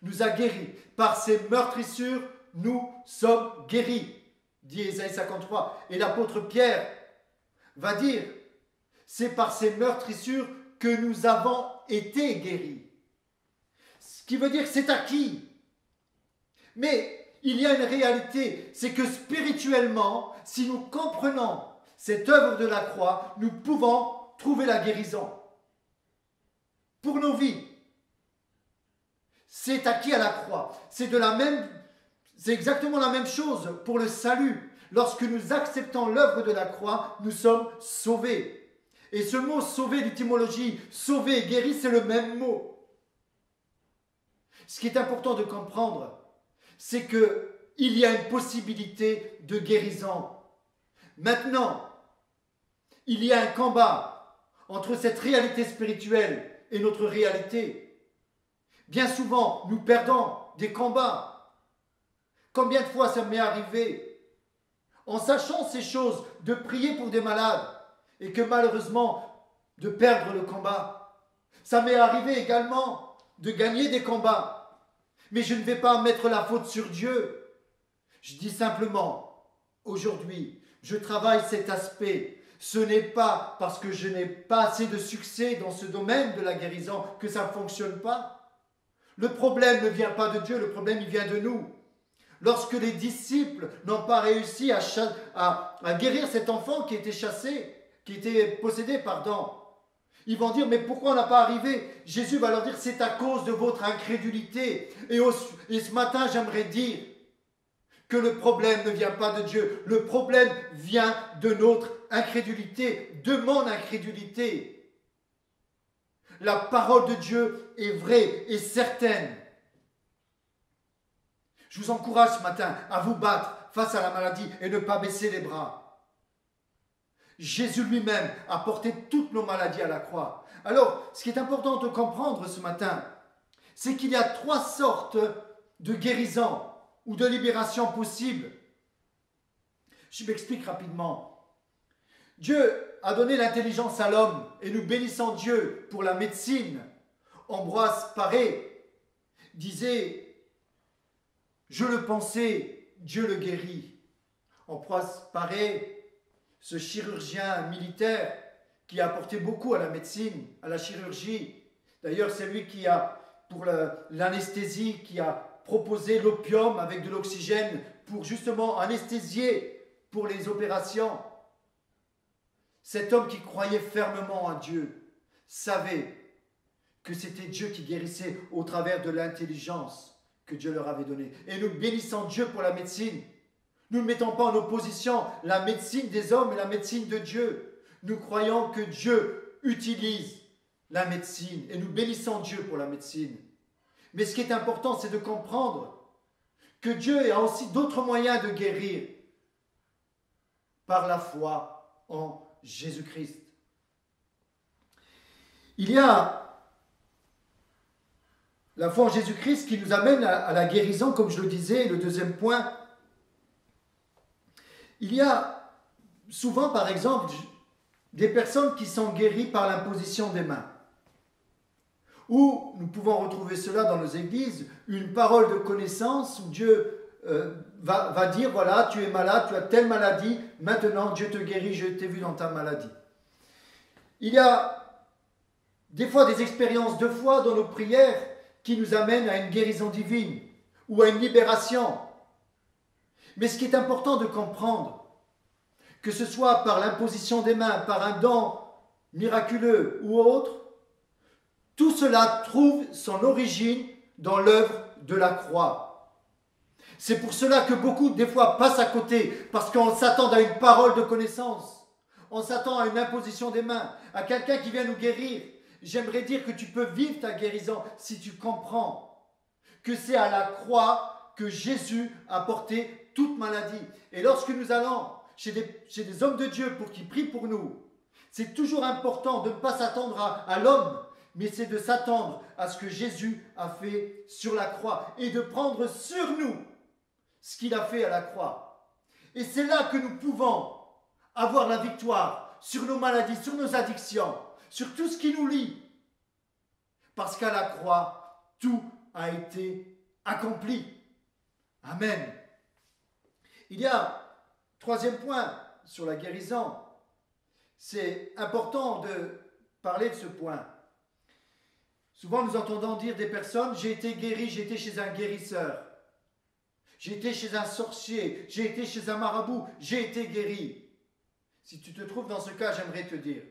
nous a guéris. Par ses meurtrissures, nous sommes guéris, dit Ésaïe 53. Et l'apôtre Pierre va dire, c'est par ces meurtrissures que nous avons été guéris. Ce qui veut dire que c'est acquis. Mais il y a une réalité, c'est que spirituellement, si nous comprenons cette œuvre de la croix, nous pouvons trouver la guérison pour nos vies. C'est acquis à la croix. C'est exactement la même chose pour le salut. Lorsque nous acceptons l'œuvre de la croix, nous sommes sauvés. Et ce mot sauvé, l'étymologie sauvé et guéri, c'est le même mot. Ce qui est important de comprendre, c'est qu'il y a une possibilité de guérison. Maintenant, il y a un combat entre cette réalité spirituelle et notre réalité. Bien souvent, nous perdons des combats. Combien de fois ça m'est arrivé, en sachant ces choses, de prier pour des malades et que malheureusement, de perdre le combat. Ça m'est arrivé également de gagner des combats. Mais je ne vais pas mettre la faute sur Dieu. Je dis simplement, aujourd'hui, je travaille cet aspect. Ce n'est pas parce que je n'ai pas assez de succès dans ce domaine de la guérison que ça ne fonctionne pas. Le problème ne vient pas de Dieu, le problème il vient de nous. Lorsque les disciples n'ont pas réussi à guérir cet enfant qui était possédé, ils vont dire, mais pourquoi on n'a pas arrivé? Jésus va leur dire, c'est à cause de votre incrédulité. Et ce matin, j'aimerais dire que le problème ne vient pas de Dieu. Le problème vient de notre incrédulité, de mon incrédulité. La parole de Dieu est vraie et certaine. Je vous encourage ce matin à vous battre face à la maladie et ne pas baisser les bras. Jésus lui-même a porté toutes nos maladies à la croix. Alors, ce qui est important de comprendre ce matin, c'est qu'il y a 3 sortes de guérisons ou de libération possibles. Je m'explique rapidement. Dieu a donné l'intelligence à l'homme et nous bénissons Dieu pour la médecine. Ambroise Paré disait, je le pensais, Dieu le guérit. Ambroise Paré, ce chirurgien militaire qui a apporté beaucoup à la médecine, à la chirurgie. D'ailleurs, c'est lui qui a, pour l'anesthésie, qui a proposé l'opium avec de l'oxygène pour justement anesthésier pour les opérations. Cet homme qui croyait fermement en Dieu savait que c'était Dieu qui guérissait au travers de l'intelligence que Dieu leur avait donnée. Et nous bénissons Dieu pour la médecine. Nous ne mettons pas en opposition la médecine des hommes et la médecine de Dieu. Nous croyons que Dieu utilise la médecine et nous bénissons Dieu pour la médecine. Mais ce qui est important, c'est de comprendre que Dieu a aussi d'autres moyens de guérir par la foi en Jésus-Christ. Il y a la foi en Jésus-Christ qui nous amène à la guérison, comme je le disais, le deuxième point. Il y a souvent, par exemple, des personnes qui sont guéries par l'imposition des mains. Ou nous pouvons retrouver cela dans nos églises, une parole de connaissance où Dieu va dire, voilà, tu es malade, tu as telle maladie, maintenant Dieu te guérit, je t'ai vu dans ta maladie. Il y a des fois des expériences de foi dans nos prières qui nous amènent à une guérison divine ou à une libération. Mais ce qui est important de comprendre, que ce soit par l'imposition des mains, par un don miraculeux ou autre, tout cela trouve son origine dans l'œuvre de la croix. C'est pour cela que beaucoup, des fois, passent à côté, parce qu'on s'attend à une parole de connaissance. On s'attend à une imposition des mains, à quelqu'un qui vient nous guérir. J'aimerais dire que tu peux vivre ta guérison si tu comprends que c'est à la croix que Jésus a porté toute maladie. Et lorsque nous allons chez des hommes de Dieu pour qu'ils prient pour nous, c'est toujours important de ne pas s'attendre à l'homme, mais c'est de s'attendre à ce que Jésus a fait sur la croix et de prendre sur nous ce qu'il a fait à la croix. Et c'est là que nous pouvons avoir la victoire sur nos maladies, sur nos addictions, sur tout ce qui nous lie. Parce qu'à la croix, tout a été accompli. Amen. Il y a troisième point sur la guérison. C'est important de parler de ce point. Souvent nous entendons dire des personnes, j'ai été guéri, j'ai été chez un guérisseur. J'ai été chez un sorcier, j'ai été chez un marabout, j'ai été guéri. Si tu te trouves dans ce cas, j'aimerais te dire,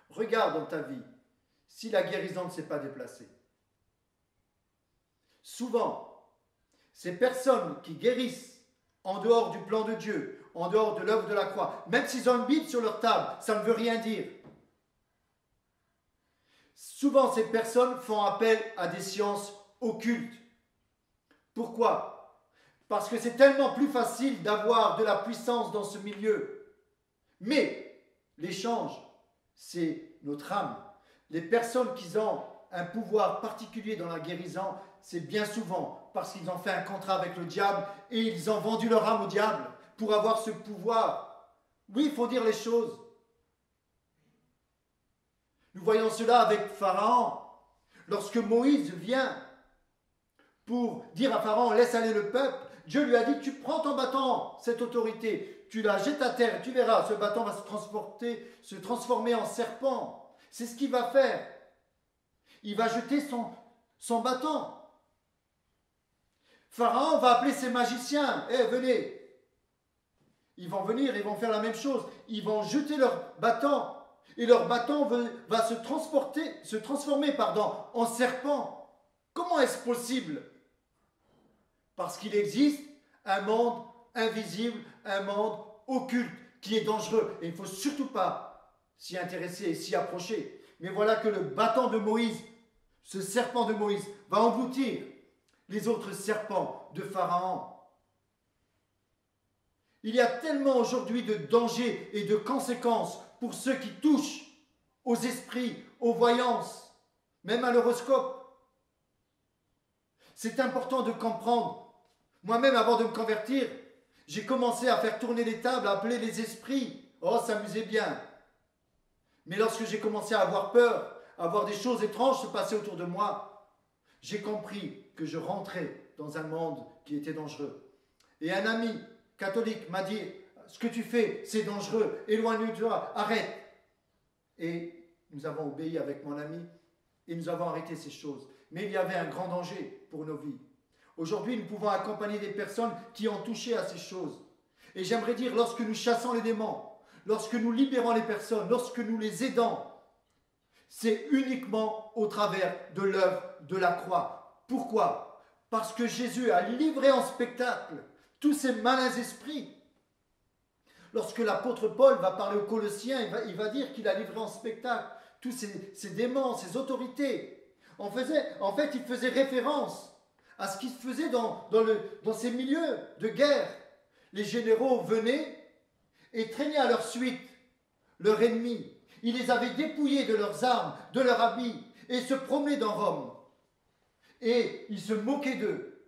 regarde dans ta vie si la guérison ne s'est pas déplacée. Souvent, ces personnes qui guérissent en dehors du plan de Dieu, en dehors de l'œuvre de la croix, même s'ils ont une Bible sur leur table, ça ne veut rien dire. Souvent, ces personnes font appel à des sciences occultes. Pourquoi ? Parce que c'est tellement plus facile d'avoir de la puissance dans ce milieu. Mais l'échange, c'est notre âme. Les personnes qui ont un pouvoir particulier dans la guérison, c'est bien souvent parce qu'ils ont fait un contrat avec le diable et ils ont vendu leur âme au diable pour avoir ce pouvoir. Oui, il faut dire les choses. Nous voyons cela avec Pharaon. Lorsque Moïse vient pour dire à Pharaon, laisse aller le peuple, Dieu lui a dit, tu prends ton bâton, cette autorité, tu la jettes à terre, tu verras, ce bâton va se transformer en serpent. C'est ce qu'il va faire. Il va jeter son bâton. Pharaon va appeler ses magiciens. Venez. Ils vont venir, ils vont faire la même chose. Ils vont jeter leur bâton. Et leur bâton va se transformer en serpent. Comment est-ce possible ? Parce qu'il existe un monde invisible, un monde occulte qui est dangereux. Et il ne faut surtout pas s'y intéresser et s'y approcher. Mais voilà que le bâton de Moïse, ce serpent de Moïse, va engloutir les autres serpents de Pharaon. Il y a tellement aujourd'hui de dangers et de conséquences pour ceux qui touchent aux esprits, aux voyances, même à l'horoscope. C'est important de comprendre. Moi-même, avant de me convertir, j'ai commencé à faire tourner les tables, à appeler les esprits. Oh, ça m'amusait bien. Mais lorsque j'ai commencé à avoir peur, à voir des choses étranges se passer autour de moi, j'ai compris que je rentrais dans un monde qui était dangereux. Et un ami catholique m'a dit, ce que tu fais, c'est dangereux, éloigne-toi, arrête. Et nous avons obéi avec mon ami et nous avons arrêté ces choses. Mais il y avait un grand danger pour nos vies. Aujourd'hui, nous pouvons accompagner des personnes qui ont touché à ces choses. Et j'aimerais dire, lorsque nous chassons les démons, lorsque nous libérons les personnes, lorsque nous les aidons, c'est uniquement au travers de l'œuvre de la croix. Pourquoi ? Parce que Jésus a livré en spectacle tous ces malins esprits. Lorsque l'apôtre Paul va parler aux Colossiens, il va dire qu'il a livré en spectacle tous ces démons, ces autorités. En fait, il faisait référence à ce qui se faisait dans ces milieux de guerre. Les généraux venaient et traînaient à leur suite leur ennemi. Ils les avaient dépouillés de leurs armes, de leurs habits, et se promenaient dans Rome. Et ils se moquaient d'eux.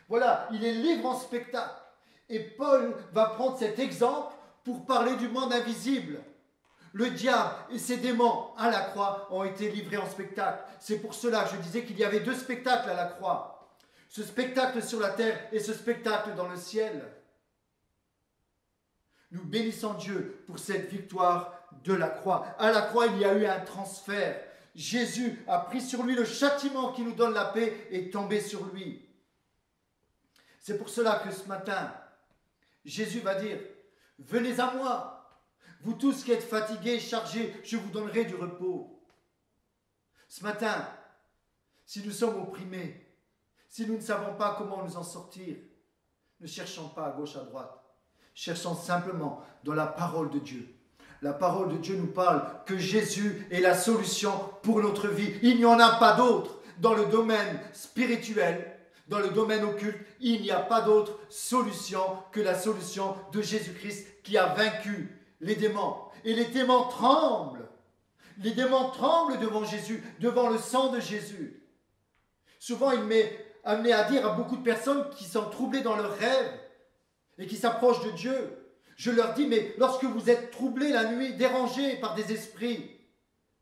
Voilà, il les livre en spectacle. Et Paul va prendre cet exemple pour parler du monde invisible. Le diable et ses démons à la croix ont été livrés en spectacle. C'est pour cela que je disais qu'il y avait deux spectacles à la croix. Ce spectacle sur la terre et ce spectacle dans le ciel. Nous bénissons Dieu pour cette victoire de la croix. À la croix, il y a eu un transfert. Jésus a pris sur lui le châtiment qui nous donne la paix et est tombé sur lui. C'est pour cela que ce matin, Jésus va dire, « Venez à moi, vous tous qui êtes fatigués, chargés, je vous donnerai du repos. » Ce matin, si nous sommes opprimés, si nous ne savons pas comment nous en sortir, ne cherchons pas à gauche, à droite. Cherchons simplement dans la parole de Dieu. La parole de Dieu nous parle que Jésus est la solution pour notre vie. Il n'y en a pas d'autre. Dans le domaine spirituel, dans le domaine occulte, il n'y a pas d'autre solution que la solution de Jésus-Christ qui a vaincu les démons. Et les démons tremblent. Les démons tremblent devant Jésus, devant le sang de Jésus. Souvent, il m'est amené à dire à beaucoup de personnes qui sont troublées dans leurs rêves et qui s'approchent de Dieu, je leur dis, mais lorsque vous êtes troublés la nuit, dérangés par des esprits,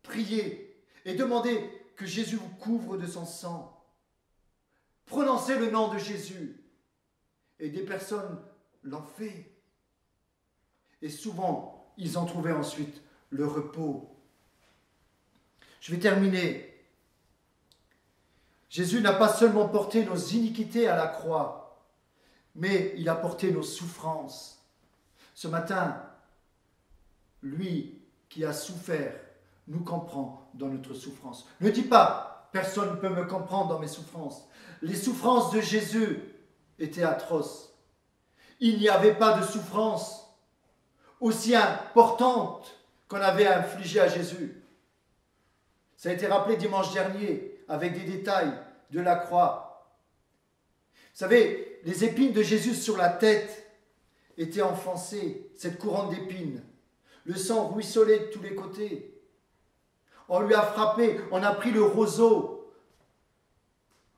priez et demandez que Jésus vous couvre de son sang. Prononcez le nom de Jésus. Et des personnes l'ont fait. Et souvent, ils ont trouvé ensuite le repos. Je vais terminer Jésus n'a pas seulement porté nos iniquités à la croix, mais il a porté nos souffrances. Ce matin, lui qui a souffert nous comprend dans notre souffrance. Ne dis pas, personne ne peut me comprendre dans mes souffrances. Les souffrances de Jésus étaient atroces. Il n'y avait pas de souffrance aussi importante qu'on avait infligée à Jésus. Ça a été rappelé dimanche dernier avec des détails de la croix. Vous savez, les épines de Jésus sur la tête étaient enfoncées, cette couronne d'épines. Le sang ruisselait de tous les côtés. On lui a frappé, on a pris le roseau.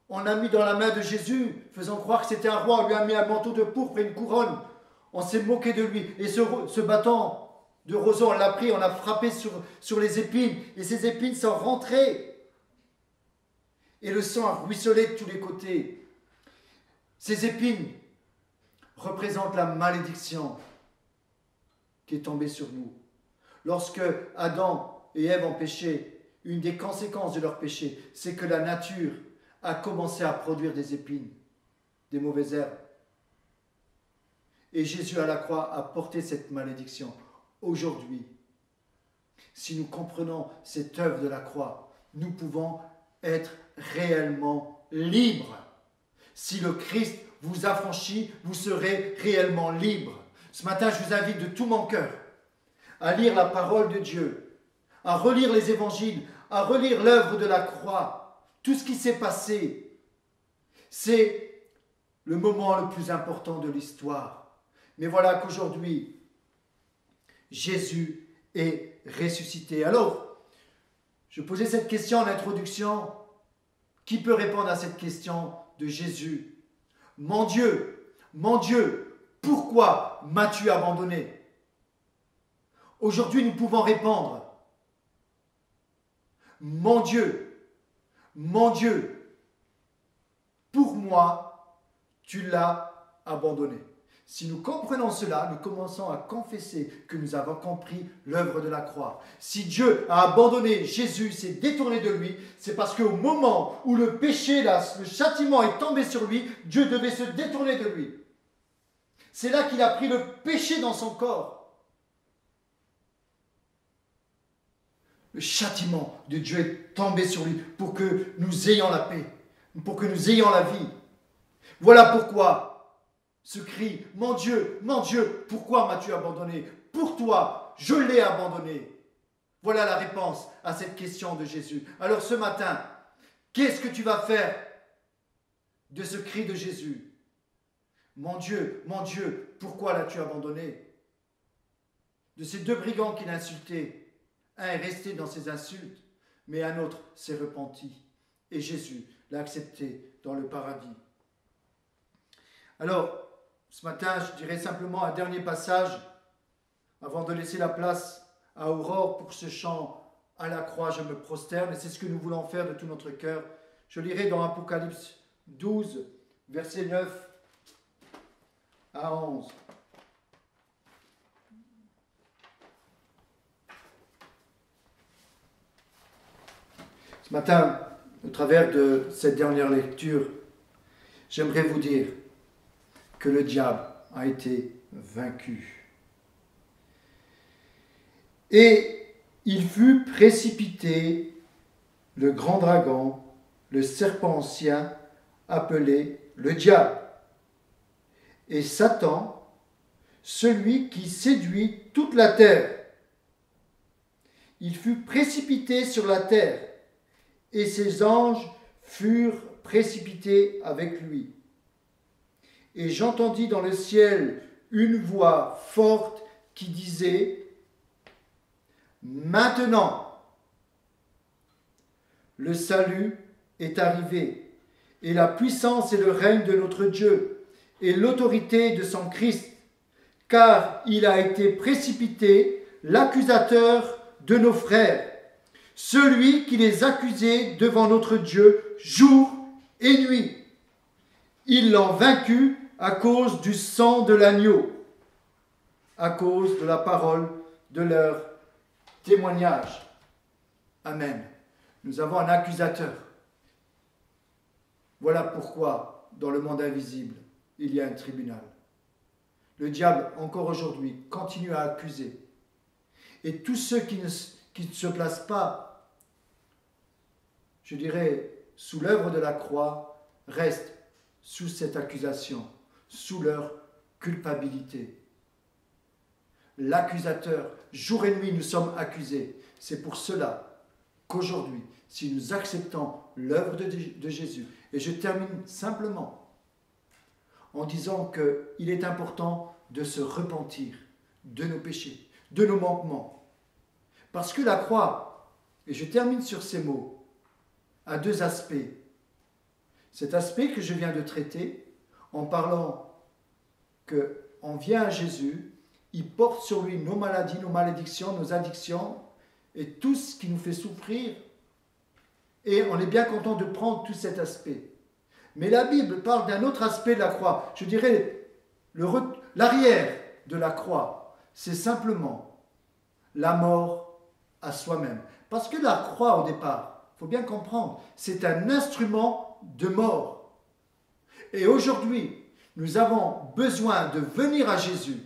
On a mis dans la main de Jésus, faisant croire que c'était un roi. On lui a mis un manteau de pourpre et une couronne. On s'est moqué de lui. Et ce bâton de roseau, on l'a pris, on a frappé sur les épines. Et ces épines sont rentrées. Et le sang a ruisselé de tous les côtés. Ces épines représentent la malédiction qui est tombée sur nous. Lorsque Adam et Ève ont péché, une des conséquences de leur péché, c'est que la nature a commencé à produire des épines, des mauvaises herbes. Et Jésus à la croix a porté cette malédiction. Aujourd'hui, si nous comprenons cette œuvre de la croix, nous pouvons être réellement libres. Si le Christ vous affranchit, vous serez réellement libre. Ce matin, je vous invite de tout mon cœur à lire la parole de Dieu, à relire les évangiles, à relire l'œuvre de la croix, tout ce qui s'est passé. C'est le moment le plus important de l'histoire. Mais voilà qu'aujourd'hui, Jésus est ressuscité. Alors, je posais cette question en introduction. Qui peut répondre à cette question de Jésus? Mon Dieu, pourquoi m'as-tu abandonné? Aujourd'hui, nous pouvons répondre. Mon Dieu, pour moi, tu l'as abandonné. Si nous comprenons cela, nous commençons à confesser que nous avons compris l'œuvre de la croix. Si Dieu a abandonné Jésus, s'est détourné de lui, c'est parce qu'au moment où le péché, le châtiment est tombé sur lui, Dieu devait se détourner de lui. C'est là qu'il a pris le péché dans son corps. Le châtiment de Dieu est tombé sur lui pour que nous ayons la paix, pour que nous ayons la vie. Voilà pourquoi ce cri, mon Dieu, pourquoi m'as-tu abandonné? Pour toi, je l'ai abandonné. Voilà la réponse à cette question de Jésus. Alors ce matin, qu'est-ce que tu vas faire de ce cri de Jésus? Mon Dieu, pourquoi l'as-tu abandonné? De ces deux brigands qu'il a insultés, un est resté dans ses insultes, mais un autre s'est repenti. Et Jésus l'a accepté dans le paradis. Alors, ce matin, je dirais simplement un dernier passage avant de laisser la place à Aurore pour ce chant « À la croix, je me prosterne ». Et c'est ce que nous voulons faire de tout notre cœur. Je lirai dans Apocalypse 12, versets 9 à 11. Ce matin, au travers de cette dernière lecture, j'aimerais vous dire que le diable a été vaincu. Et il fut précipité, le grand dragon, le serpent ancien, appelé le diable, et Satan, celui qui séduit toute la terre. Il fut précipité sur la terre, et ses anges furent précipités avec lui. Et j'entendis dans le ciel une voix forte qui disait « Maintenant, le salut est arrivé, et la puissance et le règne de notre Dieu, et l'autorité de son Christ, car il a été précipité l'accusateur de nos frères, celui qui les accusait devant notre Dieu jour et nuit. Ils l'ont vaincu à cause du sang de l'agneau, à cause de la parole de leur témoignage. » Amen. Nous avons un accusateur. Voilà pourquoi, dans le monde invisible, il y a un tribunal. Le diable, encore aujourd'hui, continue à accuser. Et tous ceux qui ne se placent pas, je dirais, sous l'œuvre de la croix, restent sous cette accusation, sous leur culpabilité. L'accusateur, jour et nuit, nous sommes accusés. C'est pour cela qu'aujourd'hui, si nous acceptons l'œuvre de Jésus, et je termine simplement en disant qu'il est important de se repentir de nos péchés, de nos manquements. Parce que la croix, et je termine sur ces mots, a deux aspects. Cet aspect que je viens de traiter en parlant qu'on vient à Jésus, il porte sur lui nos maladies, nos malédictions, nos addictions et tout ce qui nous fait souffrir. Et on est bien content de prendre tout cet aspect. Mais la Bible parle d'un autre aspect de la croix. Je dirais l'arrière de la croix. C'est simplement la mort à soi-même. Parce que la croix, au départ, il faut bien comprendre, c'est un instrument de mort. Et aujourd'hui, nous avons besoin de venir à Jésus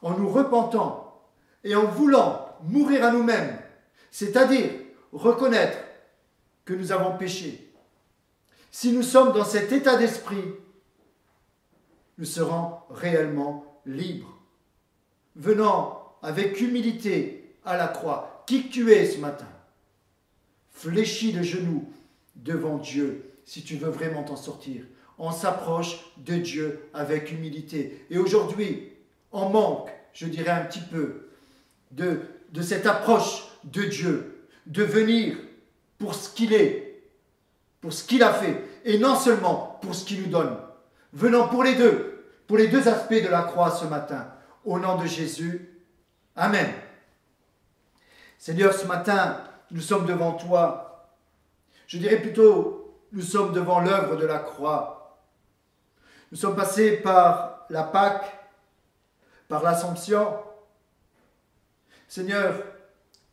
en nous repentant et en voulant mourir à nous-mêmes, c'est-à-dire reconnaître que nous avons péché. Si nous sommes dans cet état d'esprit, nous serons réellement libres. Venant avec humilité à la croix, qui que tu es ce matin, fléchis le genou devant Dieu si tu veux vraiment t'en sortir. On s'approche de Dieu avec humilité. Et aujourd'hui, on manque, je dirais un petit peu, de cette approche de Dieu, de venir pour ce qu'il est, pour ce qu'il a fait, et non seulement pour ce qu'il nous donne. Venons pour les deux aspects de la croix ce matin, au nom de Jésus. Amen. Seigneur, ce matin, nous sommes devant toi. Je dirais plutôt, nous sommes devant l'œuvre de la croix. Nous sommes passés par la Pâque, par l'Assomption. Seigneur,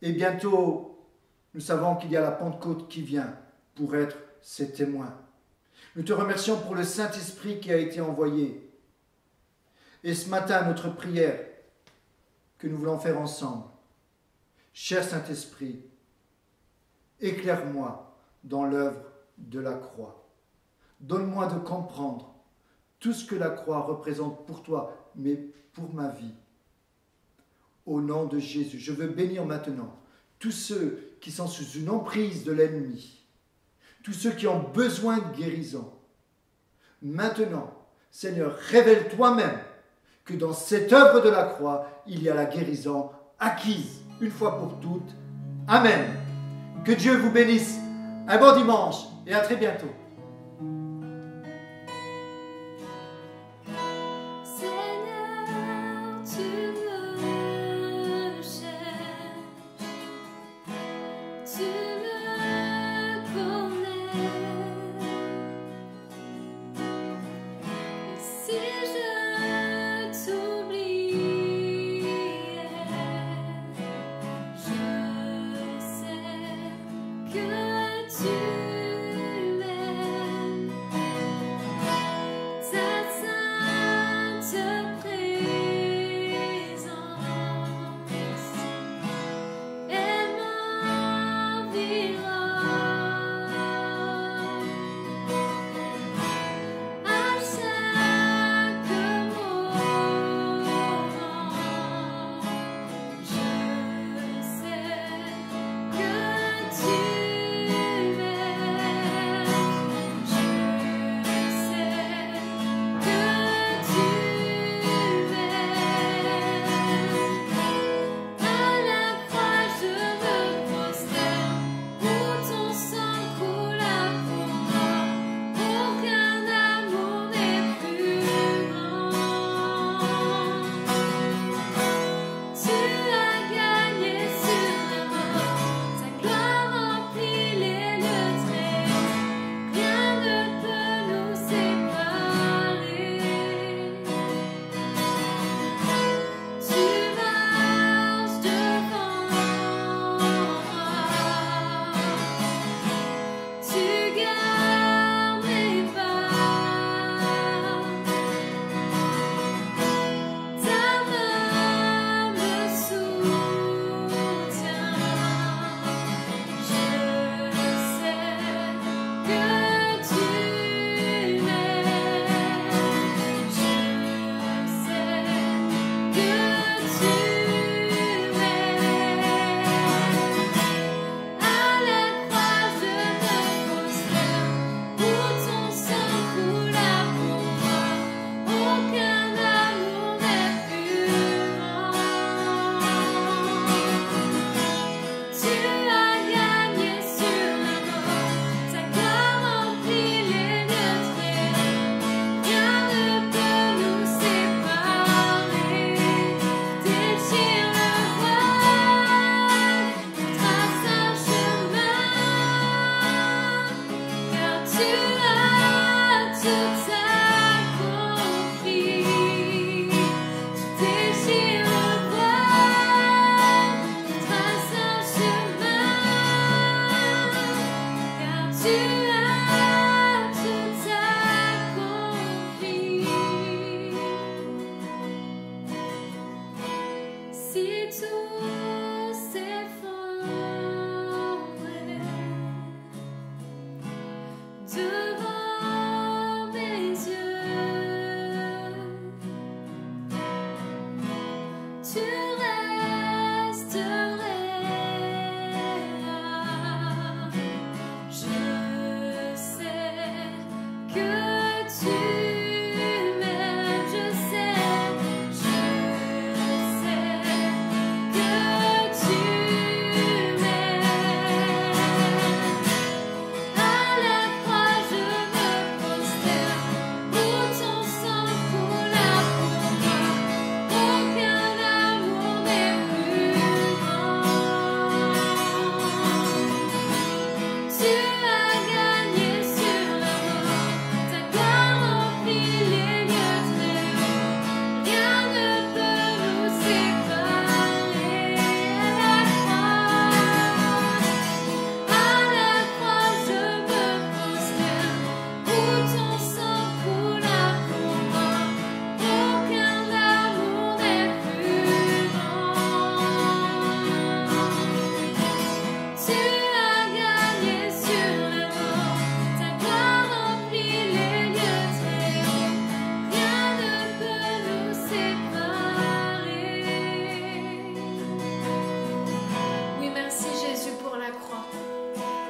et bientôt, nous savons qu'il y a la Pentecôte qui vient pour être ses témoins. Nous te remercions pour le Saint-Esprit qui a été envoyé. Et ce matin, notre prière que nous voulons faire ensemble. Cher Saint-Esprit, éclaire-moi dans l'œuvre de la croix. Donne-moi de comprendre tout ce que la croix représente pour toi, mais pour ma vie. Au nom de Jésus, je veux bénir maintenant tous ceux qui sont sous une emprise de l'ennemi, tous ceux qui ont besoin de guérison. Maintenant, Seigneur, révèle toi-même que dans cette œuvre de la croix, il y a la guérison acquise une fois pour toutes. Amen. Que Dieu vous bénisse. Un bon dimanche et à très bientôt.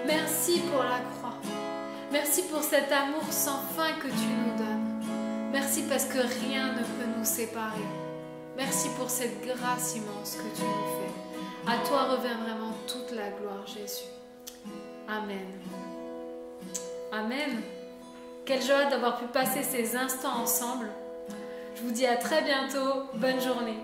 Merci pour la croix. Merci pour cet amour sans fin que tu nous donnes. Merci parce que rien ne peut nous séparer. Merci pour cette grâce immense que tu nous fais. À toi revient vraiment toute la gloire, Jésus. Amen. Amen. Quelle joie d'avoir pu passer ces instants ensemble. Je vous dis à très bientôt. Bonne journée.